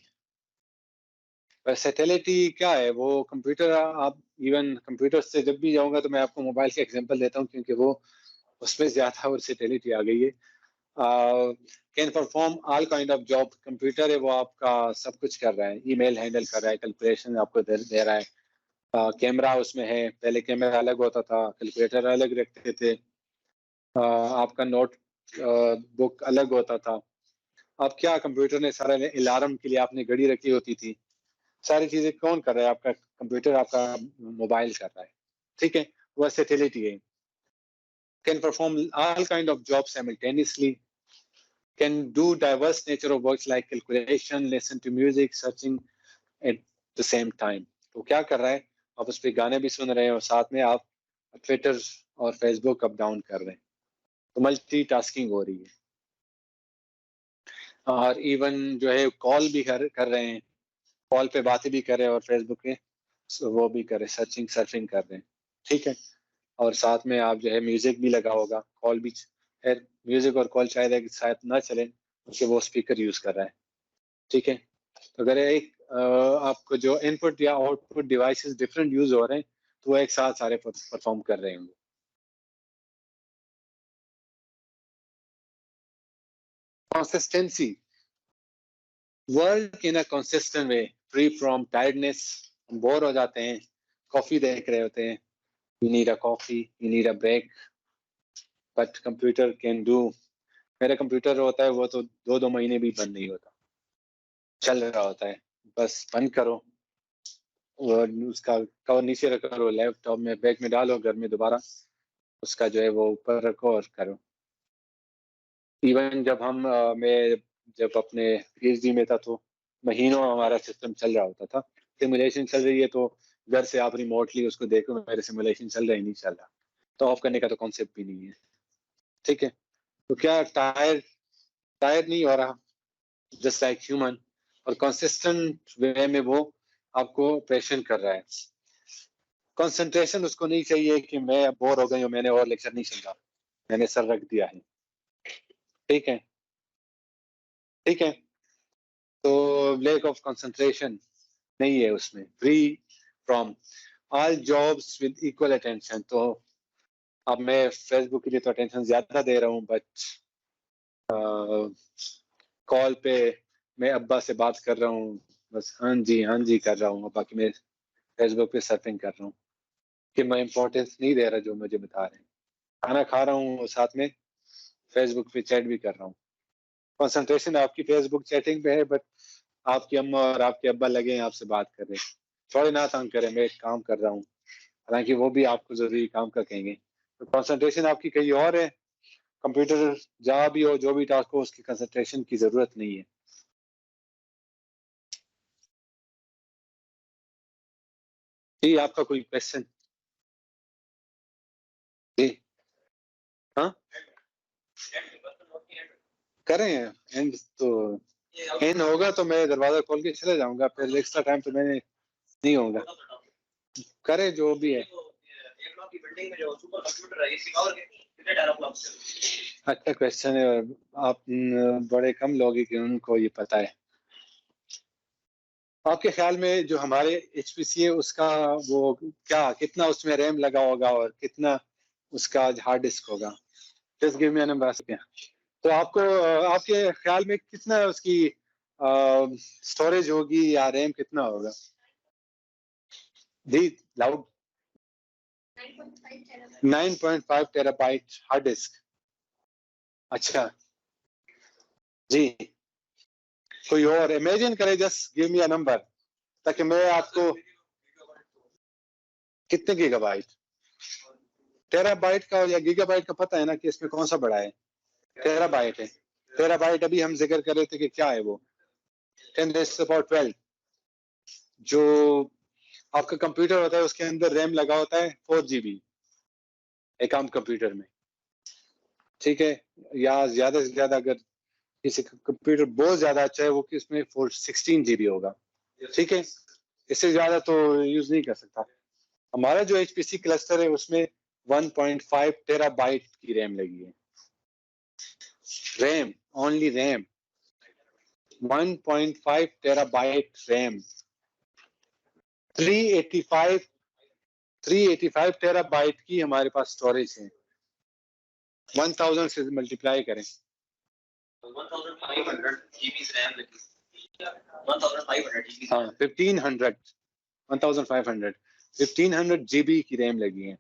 Versatility क्या है? वो कंप्यूटर, आप इवन कंप्यूटर से जब भी जाऊंगा तो मैं आपको मोबाइल का एग्जांपल देता हूँ, क्योंकि वो उसमें ज्यादा वर्सेटिलिटी आ गई है। Can perform all kind of job. Computer है वो आपका सब कुछ कर रहा है, ईमेल हैंडल कर रहा है, कैलकुलेशन आपको दे रहा है, कैमरा उसमें है। पहले कैमरा अलग होता था, कैलकुलेटर अलग रखते थे, आपका नोट बुक अलग होता था। अब क्या, कंप्यूटर ने सारा, अलार्म के लिए आपने घड़ी रखी होती थी, सारी चीजें कौन कर रहा है? आपका कंप्यूटर, आपका मोबाइल कर रहा है। ठीक है, वर्सेटिलिटी है। Can perform all kind of job simultaneously, can do diverse nature of works like calculation, listen to music, searching at the same time. तो क्या कर रहा है? आप उस पर गाने भी सुन रहे हैं और साथ में आप ट्विटर और फेसबुक अप डाउन कर रहे हैं। तो मल्टीटास्किंग हो रही है। और इवन जो है कॉल भी कर रहे हैं, कॉल पे बातें भी कर रहे हैं और फेसबुक पे वो भी कर रहे हैं, सर्फिंग कर रहे हैं। ठीक है, और साथ में आप जो है म्यूजिक भी लगा होगा, कॉल भी है, म्यूजिक और कॉल शायद ना चले, क्योंकि वो स्पीकर यूज कर रहा है। ठीक है, तो अगर एक आपको जो इनपुट या आउटपुट डिवाइसेस डिफरेंट यूज हो रहे हैं, तो वो एक साथ सारे परफॉर्म कर रहे होंगे। Consistency, work in a consistent way, free from tiredness. हम बोर हो जाते हैं, कॉफी देख रहे होते हैं, you need a coffee, you need a break, but computer can do. मेरा कंप्यूटर होता है वो तो 2-2 महीने भी बंद नहीं होता, चल रहा होता है। बस बंद करो और उसका कवर नीचे रखो, लैपटॉप में बैग में डालो, घर में दोबारा उसका जो है वो ऊपर रखो और करो। इवन जब मैं जब अपने पीएचडी में था, तो महीनों हमारा सिस्टम चल रहा होता था। सिमुलेशन चल रही है तो घर से आप रिमोटली उसको देखो, मेरे सिमुलेशन चल रहा है, नहीं चल रहा, तो ऑफ करने का तो कॉन्सेप्ट भी नहीं है। ठीक है, तो क्या टायर टायर नहीं हो रहा, जस्ट लाइक ह्यूमन, और कंसिस्टेंट वे में वो आपको ऑपरेशन कर रहा है। कंसंट्रेशन उसको नहीं चाहिए कि मैं बोर हो गई हूँ, मैंने और लेक्चर नहीं सुना, मैंने सर रख दिया है। ठीक है, ठीक है, तो लैक ऑफ कंसंट्रेशन नहीं है उसमें, free from all jobs with equal attention. तो अब मैं फेसबुक के लिए तो अटेंशन ज्यादा दे रहा हूँ, बट कॉल पे मैं अब्बा से बात कर रहा हूँ, बस हाँ जी कर रहा हूँ, बाकी मैं फेसबुक पे सर्फिंग कर रहा हूँ, कि मैं इंपॉर्टेंस नहीं दे रहा जो मुझे बता रहे हैं। खाना खा रहा हूँ और साथ में फेसबुक पे चैट भी कर रहा हूँ। कंसंट्रेशन आपकी फेसबुक चैटिंग पे है, बट आपकी अम्मा और आपके अब्बा लगे हैं आपसे बात कर रहे हैं, थोड़े ना तंग करें, मैं एक काम कर रहा हूँ, हालांकि वो भी आपको जरूरी काम का कहेंगे। तो कंसंट्रेशन आपकी कहीं और है। कंप्यूटर जहाँ भी हो, जो भी टास्क हो, उसकी कंसंट्रेशन की जरूरत नहीं है। जी, आपका कोई क्वेश्चन? जी, हाँ, करें एंड तो एंड होगा तो मैं दरवाजा खोल के चले जाऊंगा, फिर एक्स्ट्रा टाइम तो मैंने नहीं होगा। करे जो भी है। अच्छा क्वेश्चन है, आप बड़े कम लोग हैं कि उनको ये पता है। आपके ख्याल में जो हमारे एचपीसी है उसका वो क्या, कितना उसमें रैम लगा होगा और कितना उसका हार्ड डिस्क होगा? Just give me a number. तो आपको आपके ख्याल में कितना उसकी स्टोरेज होगी या रैम कितना होगा? जी लाउड। 9.5 terabyte hard disk. अच्छा जी, कोई और इमेजिन करे, just give me a number ताकि मैं आपको। कितने गीगाबाइट? टेराबाइट का या गीगाबाइट का पता है ना कि इसमें कौन सा बड़ा है? टेराबाइट है। टेराबाइट अभी हम जिक्र कर रहे थे कि क्या है वो, 10⁻12। जो आपका कंप्यूटर होता है उसके अंदर रैम लगा होता है 4 GB एक आम कंप्यूटर में, ठीक है। या ज्यादा से ज्यादा अगर किसी कंप्यूटर बहुत ज्यादा अच्छा है वो कि इसमें 16 GB होगा, ठीक है। इससे ज्यादा तो यूज नहीं कर सकता। हमारा जो HPC क्लस्टर है उसमें 1.5 टेराबाइट की रैम लगी है। RAM, only RAM 1.5 terabyte RAM. 385 terabyte की हमारे पास स्टोरेज है। 1000 से मल्टीप्लाई करें। 1500 GB रैम लगी। 1500 GB। हाँ 1500 GB की रैम लगी है।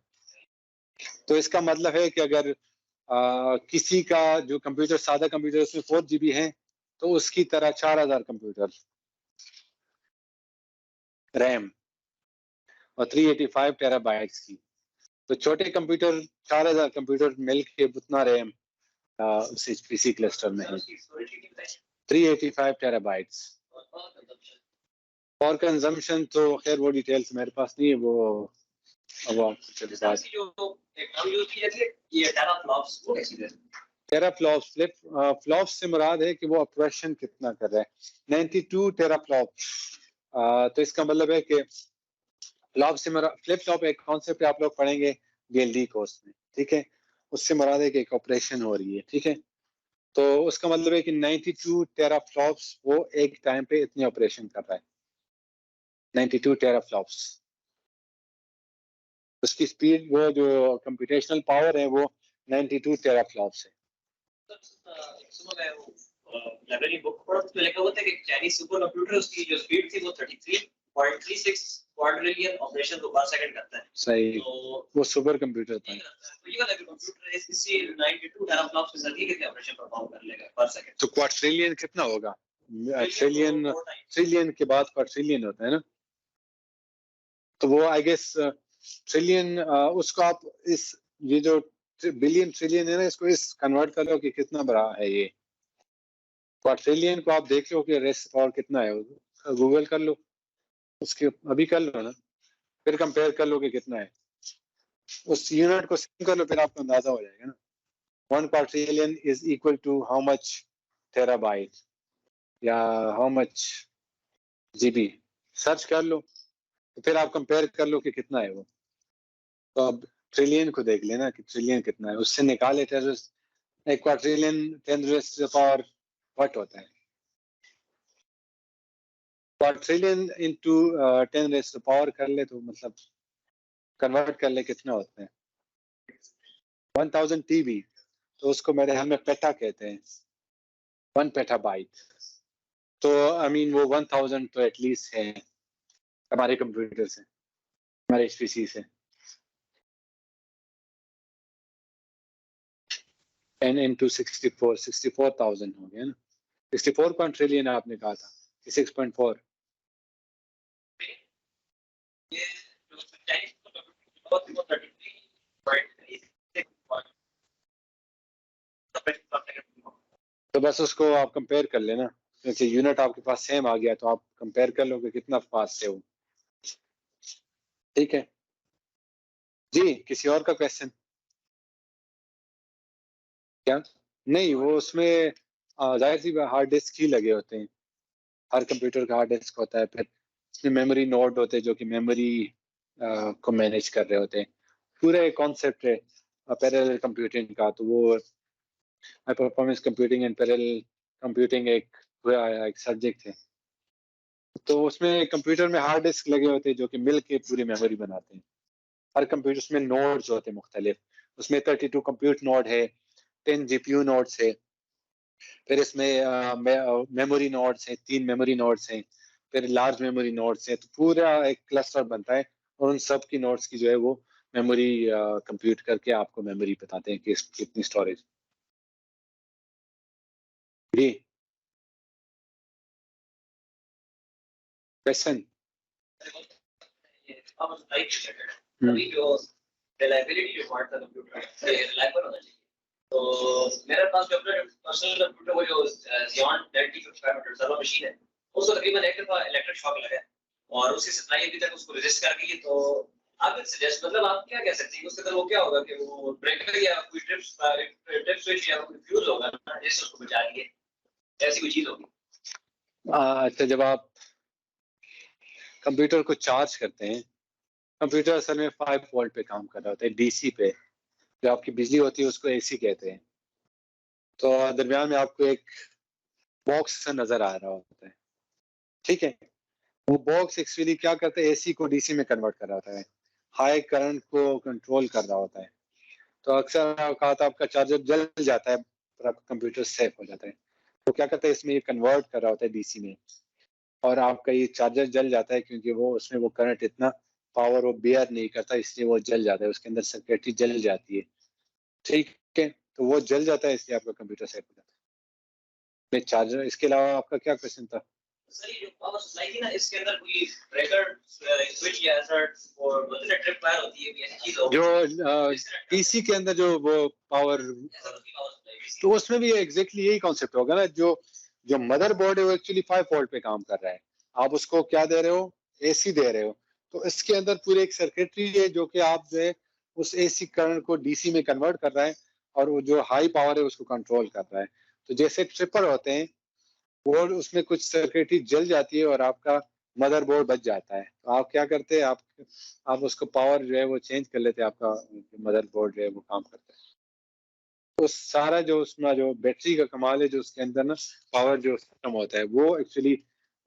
तो इसका मतलब है कि अगर किसी का जो कंप्यूटर सादा कंप्यूटर उसमें 4 GB है तो उसकी तरह 4000 कंप्यूटर रैम और 385 टेराबाइट्स की। तो छोटे कंप्यूटर 4000 कंप्यूटर मिलके उतना रैम उस HPC क्लस्टर में है। 385 टेराबाइट्स। और कंजम्पशन तो खैर वो डिटेल्स मेरे पास नहीं है, वो अब आपको चले बात। टेराफ्लॉप्स, फ्लॉप्स से मुराद है कि वो ऑपरेशन कितना कर रहा है। 92 टेराफ्लॉप्स। तो इसका मतलब है कि फ्लॉप से मुराद, फ्लिप फ्लॉप एक कॉन्सेप्ट आप लोग पढ़ेंगे DLD कोर्स में, ठीक है। उससे मुराद है कि एक ऑपरेशन हो रही है, ठीक है। तो उसका मतलब है कि 92 टेराफ्लॉप्स वो एक टाइम पे इतने ऑपरेशन कर रहा है। 92 टेराफ्लॉप्स। उसकी स्पीड, वो जो कंप्यूटेशनल पावर है वो 92 टेराफ्लॉप्स है। लाइब्रेरी बुक पढ़ा तो लिखा हुआ था कि चाइनीज सुपर कंप्यूटर उसकी जो स्पीड थी वो 33.36 क्वाड्रिलियन ऑपरेशन पर सेकंड करता है। सही, तो वो सुपर कंप्यूटर था। तो ये वाला कंप्यूटर है इसी 92 टेराफ्लॉप्स के जरिए कितने ऑपरेशन परफॉर्म कर लेगा पर सेकंड। तो क्वाड्रिलियन कितना होगा? ट्रिलियन के बाद क्वाड्रिलियन होता है ना। तो वो आई गेस ट्रिलियन, उसको आप इस, ये जो बिलियन ट्रिलियन है ना, इसको इस कन्वर्ट कर लो कि कितना बड़ा है ये। क्वाड्रिलियन को आप देख लो कि रेस्ट पावर कितना है, गूगल कर लो उसके, अभी कर लो ना, फिर कंपेयर कर लो कि कितना है। उस यूनिट को सेम कर लो, फिर आपको अंदाजा हो जाएगा ना। 1 quadrillion is equal to how much terabyte या हाउ मच GB। सर्च कर लो तो फिर आप कंपेयर कर लो कि कितना है वो। तो अब ट्रिलियन को देख लेना कि ट्रिलियन कितना है, उससे निकाले एक क्वाड्रिलियन 10⁻⁴ व्हाट होता है। क्वाड्रिलियन इंटू 10⁻⁴ कर ले तो मतलब कन्वर्ट कर ले कितना होता है। 1000 TB, तो उसको मेरे ख्याल में पेटा कहते हैं, 1 पेटाबाइट। तो आई मीन वो 1000 तो एटलीस्ट है हमारे कंप्यूटर से, हमारे HPC से। 10 into 64, 64,000 हो गया ना। 64 क्वाड्रिलियन आपने कहा था कि 6.4। तो बस उसको आप कंपेयर कर लेना, क्योंकि यूनिट आपके पास सेम आ गया तो आप कंपेयर कर लो कि कितना फास्ट है वो, ठीक है जी। किसी और का क्वेश्चन? क्या? नहीं, वो उसमें जाहिर सी हार्ड डिस्क ही लगे होते हैं। हर कंप्यूटर का हार्ड डिस्क होता है, फिर उसमें मेमोरी नोड होते हैं जो कि मेमोरी को मैनेज कर रहे होते हैं। पूरा एक कॉन्सेप्ट है पैरेलल कंप्यूटिंग का। तो वो high performance computing and parallel computing एक सब्जेक्ट है। तो उसमें कंप्यूटर में हार्ड डिस्क लगे होते हैं जो कि मिल के पूरी मेमोरी बनाते हैं। हर कंप्यूटर में नोड्स होते हैं मुख्तलिफ। उसमें 32 कंप्यूट नोड है, 10 GPU नोड्स है, फिर इसमें मेमोरी नोड्स हैं, 3 मेमोरी नोड्स हैं, फिर लार्ज मेमोरी नोड्स हैं, तो पूरा एक क्लस्टर बनता है और उन सब की नोड्स की जो है वो मेमोरी कंप्यूट करके आपको मेमोरी बताते हैं कि इसकी कितनी स्टोरेज। जी, क्वेश्चन। अब लाइक रिलेटेड अभी जो रिलायबिलिटी रिक्वायर्ड था कंप्यूटर ये रिलायबल होना चाहिए। तो मेरे पास जो अपना पर्सनल कंप्यूटर वो जो Xeon 9500 सर्वर मशीन है उसको तकरीबन एक दफा इलेक्ट्रिक शॉक लगा है और उसकी सप्लाई अभी तक उसको रेजिस्ट कर गई है। तो आप सजेस्ट मतलब आप क्या कह सकते हैं उसके अंदर वो क्या होगा कि वो ब्रेकर या कोई ट्रिप स्विच या कोई फ्यूज होगा ना जिससे उसको बचा लिए ऐसी कोई चीज होगी। अच्छा, जब आप कंप्यूटर को चार्ज करते हैं, कंप्यूटर असल में 5 वोल्ट पे काम कर रहा होता है, डीसी पे। जो आपकी बिजली होती है उसको एसी कहते हैं। तो दरमियान में आपको एक बॉक्स सा नजर आ रहा होता है, ठीक है। वो बॉक्स एक्चुअली क्या करता है, एसी को डीसी में कन्वर्ट कर रहा होता है, हाई करंट को कंट्रोल कर रहा होता है। तो अक्सर औकात आपका चार्जर जल जाता है पर आपका कंप्यूटर सेफ हो जाता है। तो क्या करता है, इसमें ये कन्वर्ट कर रहा होता है डीसी में, और आपका ये चार्जर जल जाता है क्योंकि वो उसमें वो करंट इतना पावर वो बेयर नहीं करता, इसलिए वो जल जाता है, उसके अंदर सर्किटरी जल जाती है, ठीक है। तो वो जल जाता है इसलिए आपका कंप्यूटर सेफ हो जाता है। चार्जर, इसके अलावा आपका क्या क्वेश्चन था? सर ये जो पावर सप्लाई थी ना इसके अंदर कोई ब्रेकर स्विच या ऐसा और बोलते हैं ट्रिप वायर होती है भी ऐसी चीज होगी जो डीसी के अंदर जो वो पावर, ऐसा होती है पावर सप्लाई तो उसमें भी एग्जैक्टली यही कॉन्सेप्ट होगा ना। जो जो मदर बोर्ड है वो एक्चुअली 5 वोल्ट पे काम कर रहा है, आप उसको क्या दे रहे हो, एसी दे रहे हो। तो इसके अंदर पूरे एक सर्किटरी है जो कि आप जो है उस एसी करंट को डीसी में कन्वर्ट कर रहा है, और वो जो हाई पावर है उसको कंट्रोल कर रहा है। तो जैसे ट्रिपर होते हैं, बोर्ड उसमें कुछ सर्किटरी जल जाती है और आपका मदरबोर्ड बच जाता है। तो आप क्या करते हैं, आप उसको पावर जो है वो चेंज कर लेते हैं, आपका मदरबोर्ड जो है वो काम करता है। तो सारा जो उसमें जो बैटरी का कमाल है, जो उसके अंदर ना पावर जो सिस्टम होता है, वो एक्चुअली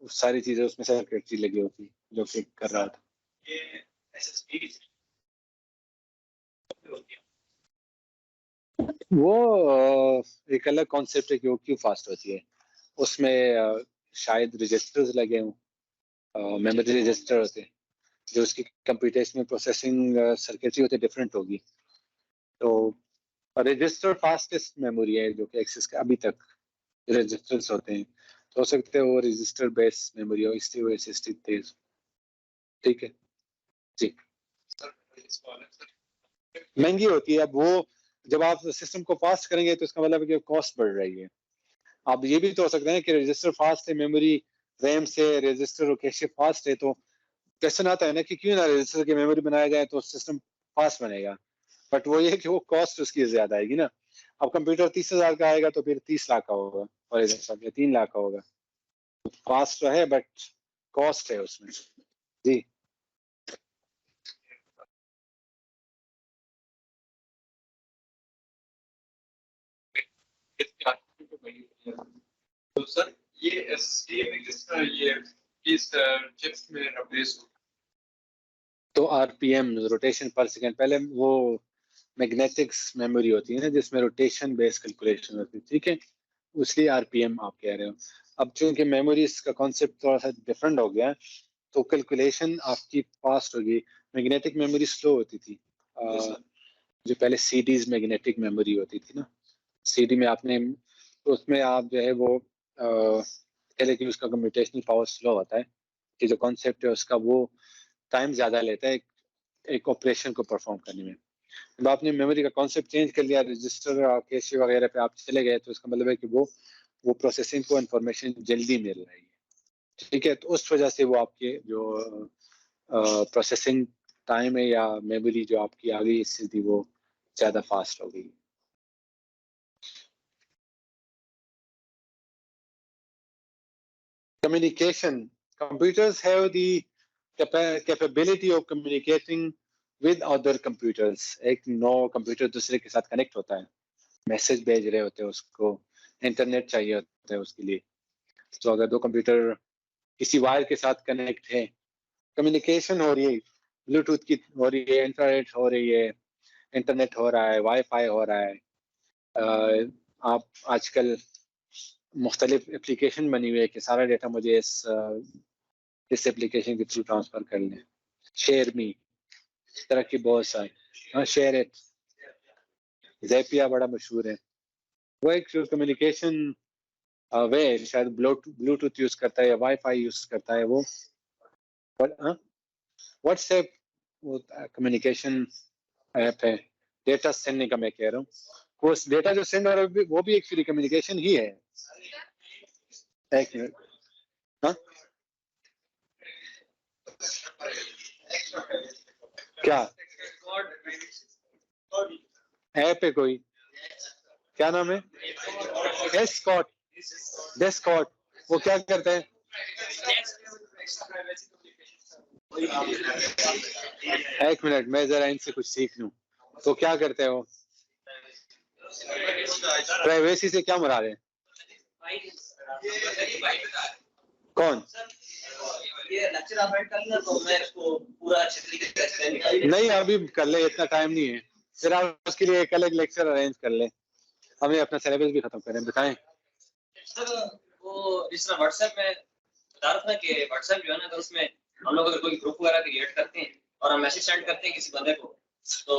सारी चीजें उसमें सर्किटरी लगी होती है जो कि कर रहा था। ये एसएसडी होती है। वो एक अलग कॉन्सेप्ट है कि वो क्यों फास्ट होती है। उसमें शायद रजिस्टर्स लगे हों, मेमोरी रजिस्टर होते हैं, जो उसकी कंप्यूटेशनल प्रोसेसिंग सर्किटरी होती है डिफरेंट होगी। तो रजिस्टर फास्टेस्ट मेमोरी है जो कि एक्सेस का अभी तक रजिस्टर्स होते हैं। तो हो सकता है वो रजिस्टर बेस मेमोरी हो, इसलिए वो एसएसडी तेज, ठीक है जी। महंगी होती है। अब वो जब आप सिस्टम को फास्ट करेंगे तो इसका मतलब है कि कॉस्ट बढ़ रही है। अब ये भी तो हो सकता है कि रजिस्टर फास्ट है, मेमोरी रैम से रजिस्टर और कैशे फास्ट है, तो क्वेश्चन आता है ना कि क्यों ना रजिस्टर की मेमोरी बनाया जाए तो सिस्टम फास्ट बनेगा। बट वो ये कि वो कॉस्ट उसकी ज्यादा आएगी ना। अब कंप्यूटर 30,000 का आएगा तो फिर 30 लाख का होगा, फॉर एग्जाम्पल, या 3 लाख का होगा। फास्ट तो है बट कॉस्ट है उसमें। जी, तो सर ये एसएसडी में किस तरह ये किस चिप्स में रिप्लेस हो? तो आरपीएम, रोटेशन पर सेकंड, पहले वो मैग्नेटिक्स मेमोरी होती है ना जिसमें रोटेशन बेस्ड कैलकुलेशन होती है, ठीक है, उसलिए आरपीएम आप कह रहे हो। अब चूंकि मेमोरीज का कॉन्सेप्ट थोड़ा सा डिफरेंट हो गया है, तो कैलकुलेशन आपकी फास्ट होगी। मैग्नेटिक मेमोरी स्लो होती थी। जो पहले सीडीज मैग्नेटिक मेमोरी होती थी ना, सीडी में आपने, तो उसमें आप जो है वो पहले कि उसका कंप्यूटेशनल पावर स्लो होता है, कि जो कॉन्सेप्ट है उसका वो टाइम ज्यादा लेता है एक ऑपरेशन को परफॉर्म करने में। जब आपने मेमोरी का कॉन्सेप्ट चेंज कर लिया, रजिस्टर और कैशे वगैरह पे आप चले गए, तो इसका मतलब है कि वो प्रोसेसिंग को इंफॉर्मेशन जल्दी मिल रही है, ठीक है। तो उस वजह से वो आपके जो प्रोसेसिंग टाइम है या मेमोरी जो आपकी आ गई स्थिति, वो ज्यादा फास्ट हो गई। Communication. Computers have the capability of communicating with other computers. एक नौ कंप्यूटर दूसरे के साथ कनेक्ट होता है, मैसेज भेज रहे होते हैं उसको, इंटरनेट चाहिए होता है उसके लिए। तो अगर दो कंप्यूटर किसी वायर के साथ कनेक्ट है, कम्युनिकेशन हो रही है, ब्लूटूथ की हो रही है, इंफ्रारेड हो रही है, इंटरनेट हो रहा है, वाईफाई हो रहा है। आप आजकल मुख्तलिफ एप्लीकेशन बनी हुई है कि सारा डेटा मुझे इस एप्लीकेशन के थ्रू ट्रांसफर कर लें। शेयर मी, इस तरह की बहुत सारी, हाँ शेयर इट, ज़ैपिया बड़ा मशहूर है। वो एक कम्युनिकेशन वे शायद ब्लूटूथ यूज करता है या वाईफाई यूज करता है वो, व्हाट्सएप वो कम्युनिकेशन ऐप है। डेटा सेंड का मैं कह रहा हूँ, वो डेटा जो सेंड हो रहा है वो भी एक फ्री कम्युनिकेशन ही है। एक मिनट, हाँ क्या ऐप है कोई, क्या नाम है? डेस्कॉट, वो क्या करता है? एक मिनट, मैं जरा इनसे कुछ सीख लूं। तो क्या करते हैं वो? प्राइवेसी से क्या मुराद है? कौन? नहीं अभी कर ले, इतना टाइम नहीं है, फिर आप उसके लिए एक अलग लेक्चर अरेंज कर ले, हमें अपना सिलेबस भी खत्म करें। बताएं सर। वो जिस तरह व्हाट्सएप में बता रहा था कि व्हाट्सएप जो है ना, अगर उसमें हम लोग अगर कोई ग्रुप वगैरह क्रिएट करते हैं और हम मैसेज सेंड करते हैं किसी बंदे को, तो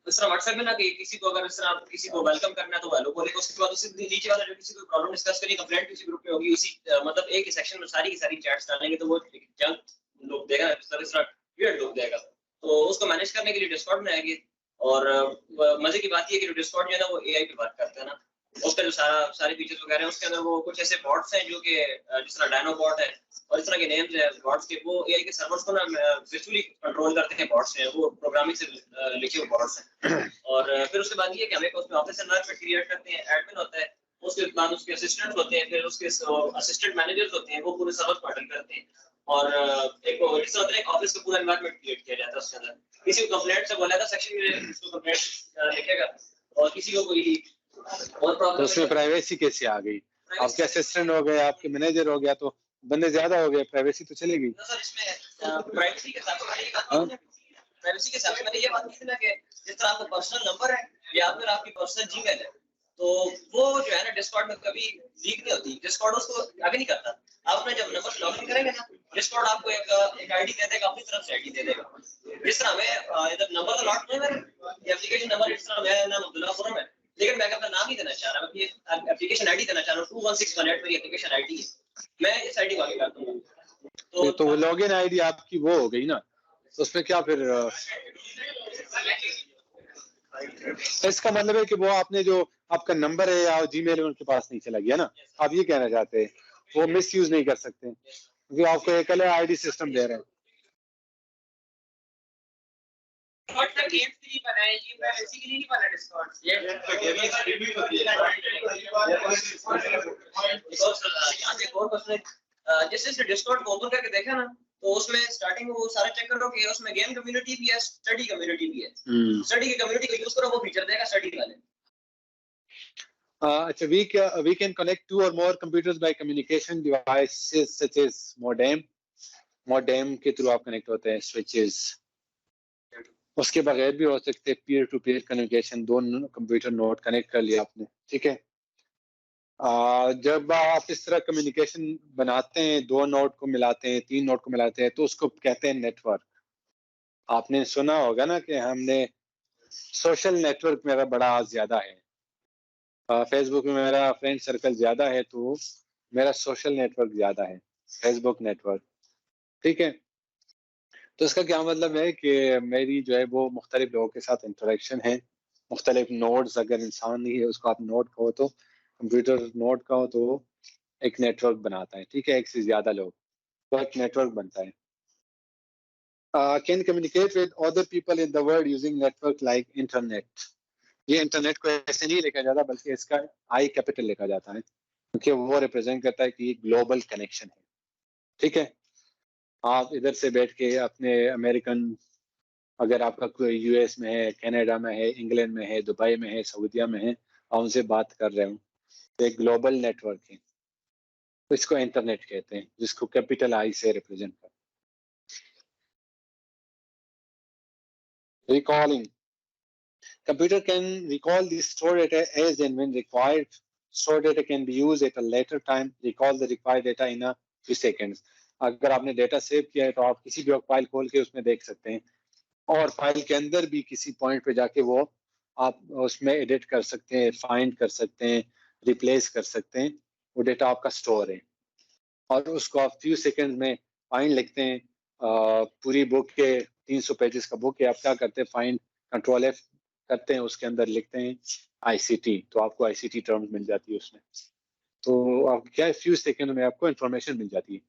इस तरह व्हाट्सएप में ना कि किसी को अगर इस तरह किसी को वेलकम करना है तो हेलो बोलेगा, उसके बाद उसी नीचे वाला जो किसी को प्रॉब्लम डिस्कस करनी, कंप्लेंट किसी ग्रुप में होगी, उसी मतलब एक ही सेक्शन में सारी की सारी चैट्स डालेंगे तो वो जंक लोग देगा, इस तरह वियर्ड लोग देगा। तो उसको मैनेज करने के लिए डिस्कॉर्ड बनाएंगे। और मजे की बात ये है कि डिस्कॉर्ड जो है ना वो एआई पे बात करता है ना, उसका जो सारे फीचर्स वगैरह हैं उसके अंदर वो कुछ ऐसे बॉट्स हैं जो कि जिस तरह डायनो बॉट है और इस तरह के नेम्स हैं बॉट्स के, वो एआई के सर्वर्स को ना वर्चुअली कंट्रोल करते हैं बॉट्स हैं, वो प्रोग्रामिंग से लिखे हुए बॉट्स हैं। और फिर उसके बाद ये कि हमें उसमें ऑफिस एनवायरनमेंट क्रिएट करते हैं, एडमिन होता है, उसके बाद उसके असिस्टेंट होते हैं, फिर उसके असिस्टेंट मैनेजर्स होते हैं, वो पूरे सर्वर को हैंडल करते हैं। और एक जिस तरह एक ऑफिस का पूरा एनवायरनमेंट क्रिएट किया जाता है, उसके अंदर किसी को कंप्लेंट से बोला था सेक्शन में उसको कंप्लेंट लिखेगा, और किसी को कोई तो उसमें प्राइवेसी कैसे आ गई? आपके असिस्टेंट हो गए, आपके मैनेजर हो गया, तो बंदे ज्यादा हो गए, प्राइवेसी तो चलेगी। सर इसमें प्राइवेसी के साथ मैंने ये बात की थी ना कि जिस तरह आपका पर्सनल नंबर है या फिर आपकी पर्सनल जीमेल है, तो वो जो है ना डिस्कॉर्ड में कभी लीक नहीं होती, डिस्कॉर्ड उसको आगे नहीं करता। आपने जब नंबर से लॉगिन करेंगे ना, डिस्कॉर्ड आपको एक आईडी दे देगा, अपनी तरफ से आईडी दे देगा। जिस तरह मैं जब नंबर तो लॉट नहीं है, एप्लीकेशन नंबर इस तरह मेरा नाम अब्दुल्ला खुरम है, लेकिन मैं अपना नाम ही देना चाह रहा हूं, मैं एप्लीकेशन आईडी देना चाह रहा हूं 21618 मेरी एप्लीकेशन आईडी है, मैं इस आईडी को आगे करता हूं। तो लॉगिन आईडी आपकी वो हो गई ना, तो उसमें क्या फिर इसका मतलब है कि वो आपने जो आपका नंबर है या जीमेल उनके पास नहीं चला गया ना, आप ये कहना चाहते हैं वो मिस यूज नहीं कर सकते क्योंकि आपको एक अलग आईडी सिस्टम दे रहे हैं। गेम्स के लिए बनाया, ये प्राइवेसी के लिए नहीं बना डिस्कॉर्ड। ये गेमिंग स्ट्रीम भी होती है। यहाँ पे एक और क्वेश्चन है, जैसे डिस्कॉर्ड को ओपन करके देखा ना, तो उसमें स्टार्टिंग में वो सारा चेक करो कि उसमें गेम कम्युनिटी भी है, स्टडी कम्युनिटी भी है। स्टडी की कम्युनिटी को यूज करो, वो फीचर देगा स्टडी वाले। अच्छा, we can connect 2 or more computers by communication devices such as modem के थ्रू आप कनेक्ट होते हैं, switches। उसके बगैर भी हो सकते हैं, peer to peer communication, 2 computer node connect कर लिया आपने, ठीक है। जब आप इस तरह कम्युनिकेशन बनाते हैं, 2 नोड को मिलाते हैं, 3 नोड को मिलाते हैं, तो उसको कहते हैं नेटवर्क। आपने सुना होगा ना कि हमने सोशल नेटवर्क मेरा बड़ा ज्यादा है, फेसबुक में मेरा फ्रेंड सर्कल ज्यादा है, तो मेरा सोशल नेटवर्क ज्यादा है, फेसबुक नेटवर्क, ठीक है। तो इसका क्या मतलब है कि मेरी जो है वो मुख्तलिफ लोगों के साथ इंटरेक्शन है, मुख्तलिफ नोड्स, अगर इंसान नहीं है उसको आप नोड कहो, तो कंप्यूटर नोड कहो, तो एक नेटवर्क बनाता है, ठीक है, एक से ज्यादा लोग, तो एक नेटवर्क बनता है। Can communicate with other people in the world using network like internet. ये इंटरनेट को ऐसे नहीं लिखा जाता, बल्कि इसका आई कैपिटल लिखा जाता है, क्योंकि वो रिप्रेजेंट करता है कि ये ग्लोबल कनेक्शन है, ठीक है। आप इधर से बैठ के अपने अमेरिकन, अगर आपका कोई यूएस में है, कनाडा में है, इंग्लैंड में है, दुबई में है, सऊदीया में है, आप उनसे बात कर रहे हो, तो एक ग्लोबल नेटवर्क है, तो इसको इंटरनेट कहते हैं, जिसको कैपिटल आई से रिप्रेजेंट करते हैं। Recalling. Computer can recall the stored data as and when required. stored data can be used at a later time, recall the required data in a few seconds. अगर आपने data save किया है तो आप किसी भी फाइल खोल के उसमें देख सकते हैं, और फाइल के अंदर भी किसी पॉइंट पे जाके वो आप उसमें एडिट कर सकते हैं, फाइंड कर सकते हैं, रिप्लेस कर सकते हैं, वो डेटा आपका स्टोर है। और उसको आप फ्यू सेकंड में फाइंड लिखते हैं, पूरी बुक के 300 पेजेस का बुक है, आप क्या करते हैं, फाइंड कंट्रोल एफ करते हैं, उसके अंदर लिखते हैं आईसीटी, तो आपको आईसीटी टर्म्स मिल जाती है उसमें। तो आप क्या है, फ्यू सेकंड में आपको इंफॉर्मेशन मिल जाती है।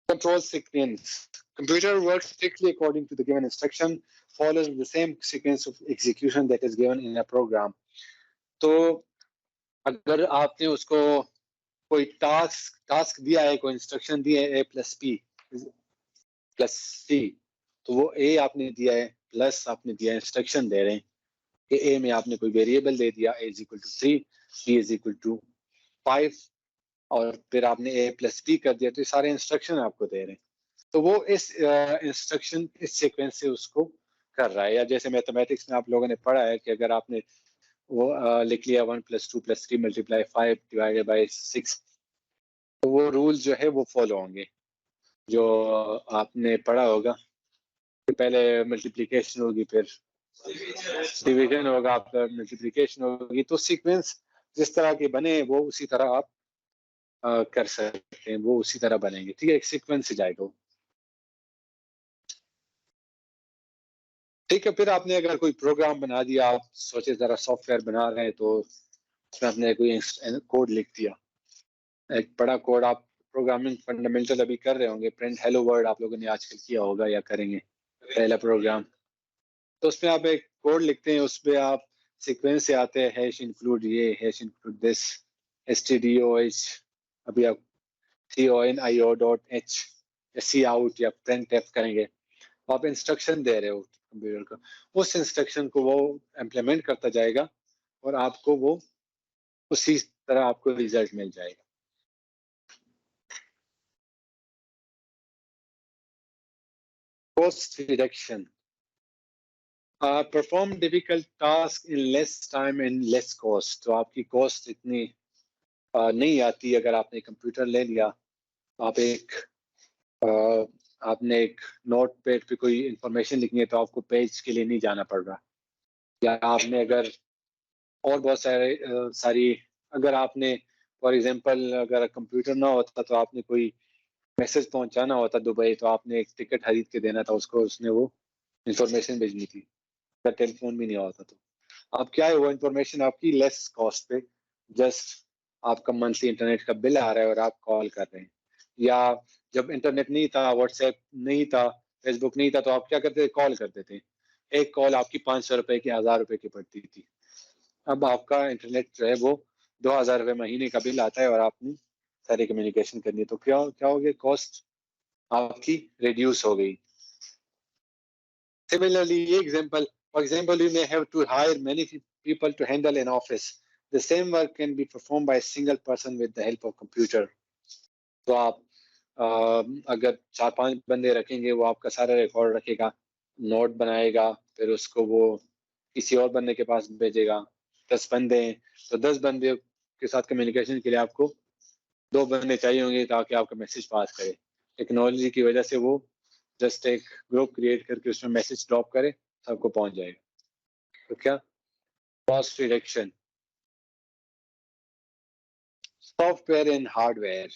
Control sequence. Computer works strictly according to the given instruction, follows the same sequence of execution that is given in a program. तो अगर आपने उसको कोई टास्क दिया है, कोई इंस्ट्रक्शन दिया है a plus b plus c, तो वो a आपने दिया है प्लस आपने दिया इंस्ट्रक्शन दे रहे हैं कि a में आपने कोई वेरिएबल दे दिया a is equal to 3, b is equal to 5, और फिर आपने a प्लस b कर दिया, तो ये सारे इंस्ट्रक्शन आपको दे रहे हैं। तो वो इस इंस्ट्रक्शन इस सीक्वेंस से उसको कर रहा है। या जैसे मैथमेटिक्स में आप लोगों ने पढ़ा है कि अगर आपने वो लिख लिया 1 + 2 + 3 × 5 / 6, तो वो रूल जो है वो फॉलो होंगे जो आपने पढ़ा होगा कि पहले मल्टीप्लिकेशन होगी, फिर डिवीजन होगा, फिर मल्टीप्लिकेशन होगी। तो सीक्वेंस जिस तरह के बने वो उसी तरह आप कर सकते हैं, वो उसी तरह बनेंगे। ठीक है, एक सीक्वेंस से जाएगा। ठीक है, फिर आपने अगर कोई प्रोग्राम बना दिया, आप सोचे जरा सॉफ्टवेयर बना रहे हैं, तो उसमें आपने कोई कोड लिख दिया, एक बड़ा कोड, आप प्रोग्रामिंग फंडामेंटल अभी कर रहे होंगे, प्रिंट हेलो वर्ल्ड आप लोगों ने आजकल किया होगा या करेंगे पहला प्रोग्राम। तो उसमें आप एक कोड लिखते हैं, उसमें आप सीक्वेंस से आते हैं, हैश इंक्लूड ये, हैश इंक्लूड दिस, stdoh, अभी आप conio.h या सी आउट या प्रिंट एफ करेंगे, आप इंस्ट्रक्शन दे रहे हो कंप्यूटर को, उस इंस्ट्रक्शन को वो इम्प्लीमेंट करता जाएगा और आपको वो उसी तरह आपको रिजल्ट मिल जाएगा। Cost reduction. Perform difficult task in less time and less cost. तो आपकी कॉस्ट इतनी नहीं आती। अगर आपने कंप्यूटर ले लिया, आपने एक नोट पैड पे कोई इंफॉर्मेशन लिखनी है तो आपको पेज के लिए नहीं जाना पड़ रहा, या आपने अगर और बहुत सारी अगर आपने फॉर एग्जांपल अगर कंप्यूटर ना होता तो आपने कोई मैसेज पहुंचाना होता दुबई, तो आपने एक टिकट खरीद के देना था उसको, उसने वो इंफॉर्मेशन भेजनी थी, टेलीफोन भी नहीं होता। तो अब क्या है, वो इंफॉर्मेशन आपकी लेस कॉस्ट पे, जस्ट आपका मंथली इंटरनेट का बिल आ रहा है और आप कॉल कर रहे हैं। या जब इंटरनेट नहीं था, व्हाट्सएप नहीं था, फेसबुक नहीं था, तो आप क्या करते थे, कॉल करते थे। एक कॉल आपकी 500 रुपए की, 1000 रुपए की पड़ती थी। अब आपका इंटरनेट जो है वो 2000 रुपए महीने का बिल आता है और आपने सारी कम्युनिकेशन करनी है, तो क्या हो गया, कॉस्ट आपकी रिड्यूस हो गई। Similarly, for example, you may have to hire many people to handle an office. The same work can be performed by a single person with the help of computer. तो आप अगर 4-5 बंदे रखेंगे, वो आपका सारा रिकॉर्ड रखेगा, नोट बनाएगा, फिर उसको वो किसी और बंदे के पास भेजेगा। 10 बंदे हैं तो 10 बंदे के साथ कम्युनिकेशन के लिए आपको 2 बंदे चाहिए होंगे ताकि आपका मैसेज पास करे। टेक्नोलॉजी की वजह से वो जस्ट एक ग्रुप क्रिएट करके उसमें मैसेज ड्रॉप करे, सबको पहुंच जाएगा। तो क्या, cost reduction. Software and hardware,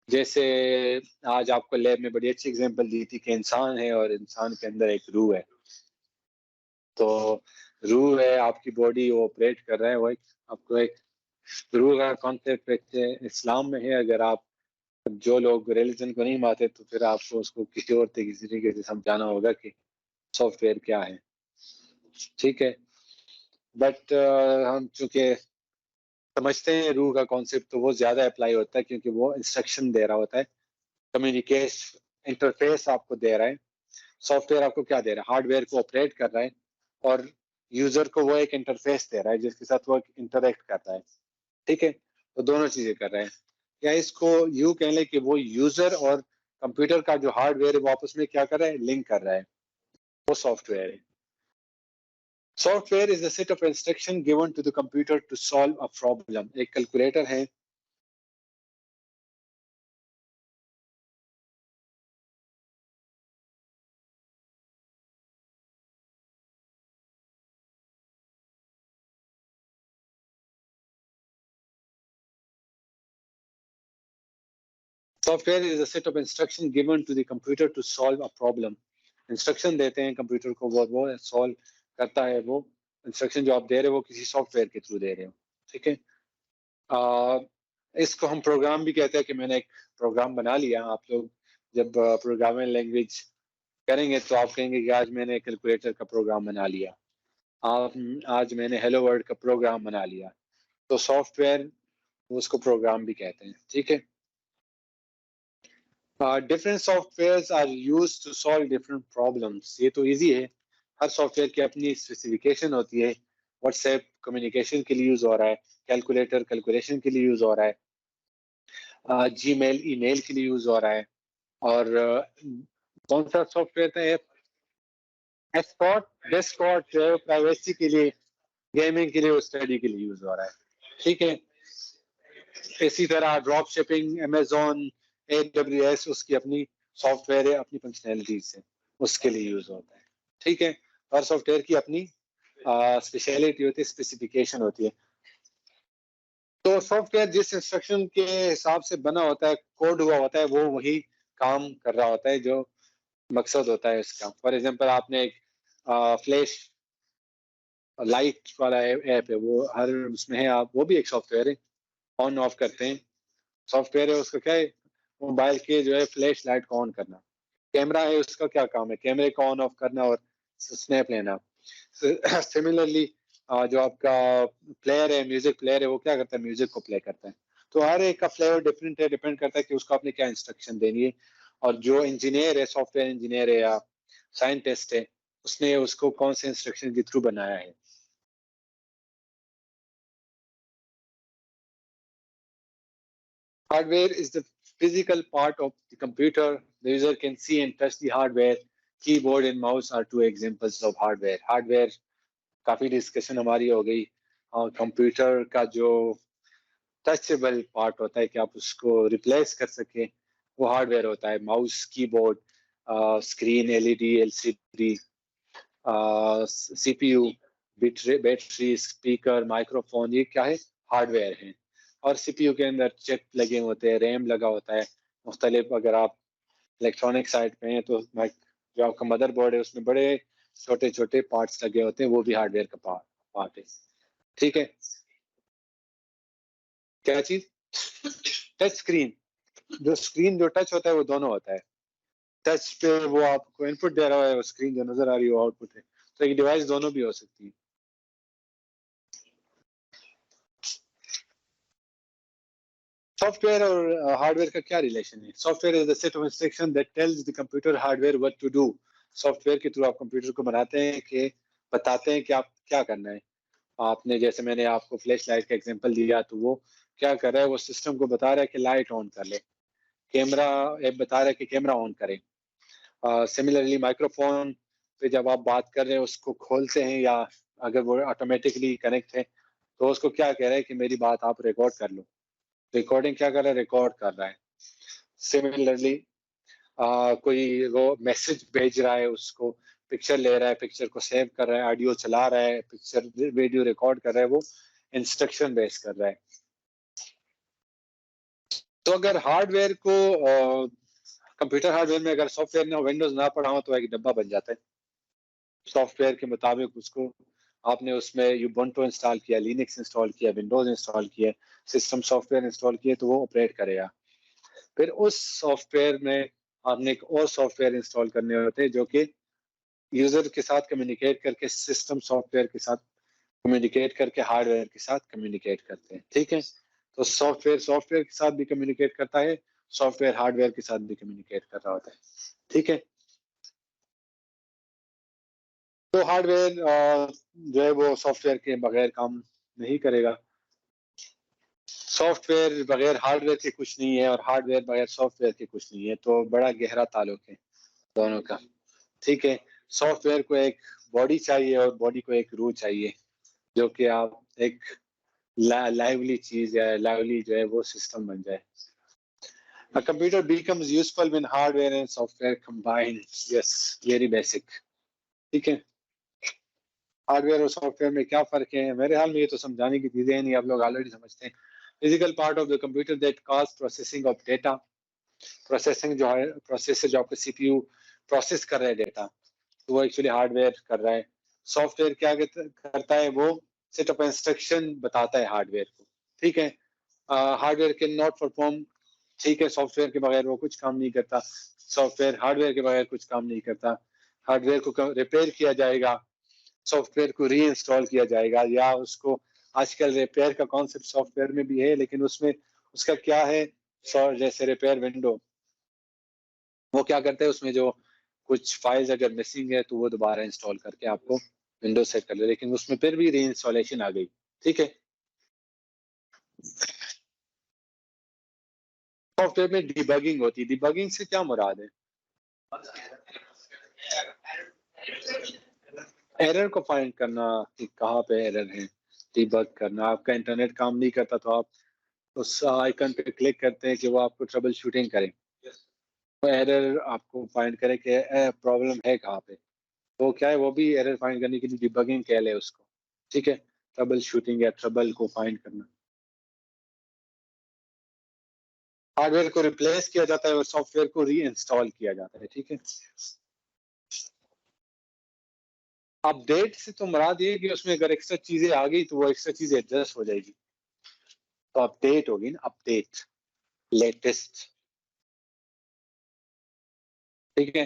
जैसे आज आपको लैब में बड़ी अच्छी एग्जांपल दी थी कि इंसान है और इंसान के अंदर एक रूह है। तो रूह है, आपकी बॉडी वो ऑपरेट कर रहा है, वो आपको एक रूह का कॉन्सेप्ट इस्लाम में है। अगर आप जो लोग रिलीजन को नहीं मानते तो फिर आपको उसको किसी और तरीके से समझाना होगा कि सॉफ्टवेयर क्या है। ठीक है, बट हम चूंकि समझते हैं रूह का कॉन्सेप्ट, तो वो ज्यादा अप्लाई होता है क्योंकि वो इंस्ट्रक्शन दे रहा होता है, कम्युनिकेशन इंटरफेस आपको दे रहा है। सॉफ्टवेयर आपको क्या दे रहा है, हार्डवेयर को ऑपरेट कर रहा है और यूजर को वो एक इंटरफेस दे रहा है जिसके साथ वो इंटरेक्ट कर रहा है। ठीक है, तो दोनों चीजें कर रहे हैं। या इसको यूं कह लें कि वो यूजर और कंप्यूटर का जो हार्डवेयर है वो आपस में क्या कर रहा है, लिंक कर रहा है, वो सॉफ्टवेयर है। Software is the set of instruction given to the computer to solve a problem. एक कैलकुलेटर है, software is a set of instruction given to the computer to solve a problem. Instruction देते हैं computer को, वो solve करता है। वो instruction जो आप दे रहे हो वो किसी सॉफ्टवेयर के थ्रू दे रहे हो, ठीक है। इसको हम प्रोग्राम भी कहते हैं कि मैंने एक प्रोग्राम बना लिया। आप लोग जब प्रोग्रामिंग लैंग्वेज करेंगे तो आप कहेंगे कि आज मैंने कैलकुलेटर का प्रोग्राम बना लिया, आज मैंने हेलो वर्ल्ड का प्रोग्राम बना लिया। तो सॉफ्टवेयर उसको प्रोग्राम भी कहते हैं, ठीक है। Different softwares are used to solve different problems. ये तो इजी है, हर सॉफ्टवेयर की अपनी स्पेसिफिकेशन होती है। व्हाट्सएप कम्युनिकेशन के लिए यूज हो रहा है, कैलकुलेटर कैलकुलेशन के लिए यूज हो रहा है, जीमेल ईमेल के लिए यूज हो रहा है, और कौन सा सॉफ्टवेयर था, डेस्कटॉप जो है प्राइवेसी के लिए, गेमिंग के लिए, स्टडी के लिए यूज हो रहा है, ठीक है। इसी तरह ड्रॉप शिपिंग, अमेजोन, AWS उसकी अपनी सॉफ्टवेयर है, अपनी फंक्शनैलिटीज है, उसके लिए यूज होता है, ठीक है। हर सॉफ्टवेयर की अपनी स्पेशलिटी होती है, स्पेसिफिकेशन होती है। तो सॉफ्टवेयर जिस इंस्ट्रक्शन के हिसाब से बना होता है, कोड हुआ होता है, वो वही काम कर रहा होता है जो मकसद होता है इसका। फॉर एग्जांपल आपने एक फ्लैश लाइट वाला ऐप है, वो हर उसमें है, आप वो भी एक सॉफ्टवेयर है, ऑन ऑफ करते हैं, सॉफ्टवेयर है उसका। क्या है, मोबाइल के जो है फ्लैश लाइट को ऑन करना। कैमरा है, उसका क्या काम है, कैमरे को ऑन ऑफ करना और स्नैप लेना। सिमिलरली जो आपका प्लेयर है, म्यूजिक प्लेयर है, वो क्या करता है, म्यूजिक को प्ले करता है। तो हर एक का फ्लेवर डिफरेंट है, डिपेंड करता है कि उसको आपने क्या इंस्ट्रक्शन देनी है। और जो इंजीनियर है, सॉफ्टवेयर इंजीनियर है या साइंटिस्ट है, उसने उसको कौन से इंस्ट्रक्शन के थ्रू बनाया है। Hardware is the physical part of the computer. The user can see and touch the hardware. Keyboard and mouse are two examples of hardware. Hardware काफी डिस्कशन हमारी हो गई, और कंप्यूटर का जो टचेबल पार्ट होता है कि आप उसको रिप्लेस कर सके, वो हार्डवेयर होता है। Mouse, keyboard, screen, LED, LCD, CPU, battery, speaker, microphone, ये क्या है, हार्डवेयर है। और CPU के अंदर चिप लगे होते हैं, रैम लगा होता है मुख्तलिफ। अगर आप इलेक्ट्रॉनिक साइड पे हैं तो जो आपका मदरबोर्ड है उसमें बड़े छोटे छोटे पार्ट्स लगे होते हैं, वो भी हार्डवेयर का पार्ट है, ठीक है। क्या चीज, टच स्क्रीन। जो स्क्रीन जो टच होता है वो दोनों होता है। टच पे वो आपको इनपुट दे रहा है, स्क्रीन जो नजर आ रही है वो आउटपुट है। तो एक डिवाइस दोनों भी हो सकती है। सॉफ्टवेयर और हार्डवेयर का क्या रिलेशन है। Software is the set of instruction that tells the computer hardware what to do. Software के थ्रू आप कंप्यूटर को बनाते हैं, कि बताते हैं कि आप क्या करना है। आपने जैसे मैंने आपको फ्लैश लाइट का एग्जांपल दिया, तो वो क्या कर रहा है, वो सिस्टम को बता रहा है कि लाइट ऑन कर ले। कैमरा ऐप बता रहा है कि कैमरा ऑन करें। सिमिलरली माइक्रोफोन पे जब आप बात कर रहे हैं, उसको खोलते हैं, या अगर वो ऑटोमेटिकली कनेक्ट है तो उसको क्या कह रहा है कि मेरी बात आप रिकॉर्ड कर लो। रिकॉर्डिंग क्या कर रहा है, रिकॉर्ड कर रहा है। सिमिलरली कोई वो मैसेज भेज रहा है, उसको पिक्चर ले रहा है, पिक्चर को सेव कर रहा है, ऑडियो चला रहा है, पिक्चर वीडियो रिकॉर्ड कर रहा है, वो इंस्ट्रक्शन बेस कर रहा है। तो अगर हार्डवेयर को कंप्यूटर हार्डवेयर में अगर सॉफ्टवेयर ना, विंडोज ना पड़ा हो, तो एक डब्बा बन जाता है। सॉफ्टवेयर के मुताबिक उसको आपने उसमें यूबंटू इंस्टॉल किया, लिनक्स इंस्टॉल किया, विंडोज इंस्टॉल किया, सिस्टम सॉफ्टवेयर इंस्टॉल किया, तो वो ऑपरेट करेगा। फिर उस सॉफ्टवेयर में आपने एक और सॉफ्टवेयर इंस्टॉल करने होते हैं, जो कि यूजर के साथ कम्युनिकेट करके, सिस्टम सॉफ्टवेयर के साथ कम्युनिकेट करके हार्डवेयर के साथ कम्युनिकेट करते हैं, ठीक है। तो सॉफ्टवेयर सॉफ्टवेयर के साथ भी कम्युनिकेट करता है, सॉफ्टवेयर हार्डवेयर के साथ भी कम्युनिकेट कर रहा होता है, ठीक है। तो हार्डवेयर जो है वो सॉफ्टवेयर के बगैर काम नहीं करेगा। सॉफ्टवेयर बगैर हार्डवेयर के कुछ नहीं है, और हार्डवेयर बगैर सॉफ्टवेयर के कुछ नहीं है। तो बड़ा गहरा ताल्लुक है दोनों का, ठीक है। सॉफ्टवेयर को एक बॉडी चाहिए और बॉडी को एक रूह चाहिए, जो कि आप एक लाइवली चीज या लाइवली जो है वो सिस्टम बन जाए. A computer becomes useful when hardware and software combine. Yes, very basic. ठीक है. हार्डवेयर और सॉफ्टवेयर में क्या फर्क है? मेरे हाल में ये तो समझाने की चीजें नहीं, आप लोग ऑलरेडी समझते हैं. Physical part of the computer that cause processing of data. Processing जो है, प्रोसेसर जो आपका सीपीयू प्रोसेस कर रहा है डेटा, तो वो एक्चुअली हार्डवेयर कर रहा है. सॉफ्टवेयर क्या करता है? वो सेट ऑफ इंस्ट्रक्शन बताता है हार्डवेयर को. ठीक है. Hardware can not perform. ठीक है, सॉफ्टवेयर के बगैर वो कुछ काम नहीं करता. सॉफ्टवेयर हार्डवेयर के बगैर कुछ काम नहीं करता. हार्डवेयर को रिपेयर किया जाएगा, सॉफ्टवेयर को री इंस्टॉल किया जाएगा, या उसको आजकल रिपेयर का कॉन्सेप्ट सॉफ्टवेयर में भी है, लेकिन उसमें उसका क्या है, जैसे रिपेयर विंडो, वो क्या करता है, उसमें जो कुछ फाइल्स अगर मिसिंग है तो वो दोबारा इंस्टॉल करके आपको विंडोज सेट कर ले, लेकिन उसमें फिर भी री इंस्टॉलेशन आ गई. ठीक है. सॉफ्टवेयर में डिबगिंग होती है. डिबगिंग से क्या मुराद है? एरर को फाइंड करना कि कहाँ पे एरर है, डिबग करना. आपका इंटरनेट काम नहीं करता तो आप उस आइकन पे क्लिक करते हैं कि वो आपको ट्रबल शूटिंग करे, तो एरर आपको फाइंड करे कि प्रॉब्लम है कहाँ पे. तो क्या है, वो भी एरर फाइंड करने के लिए डिबगिंग कह ले उसको. ठीक है. ट्रबल शूटिंग या ट्रबल को फाइंड करना. हार्डवेयर को रिप्लेस किया जाता है और सॉफ्टवेयर को री इंस्टॉल किया जाता है. ठीक है. अपडेट से तो मुराद ये कि उसमें अगर एक्स्ट्रा चीजें आ गई तो वो एक्स्ट्रा चीजें एडजस्ट हो जाएगी, तो अपडेट होगी ना, अपडेट, लेटेस्ट. ठीक है.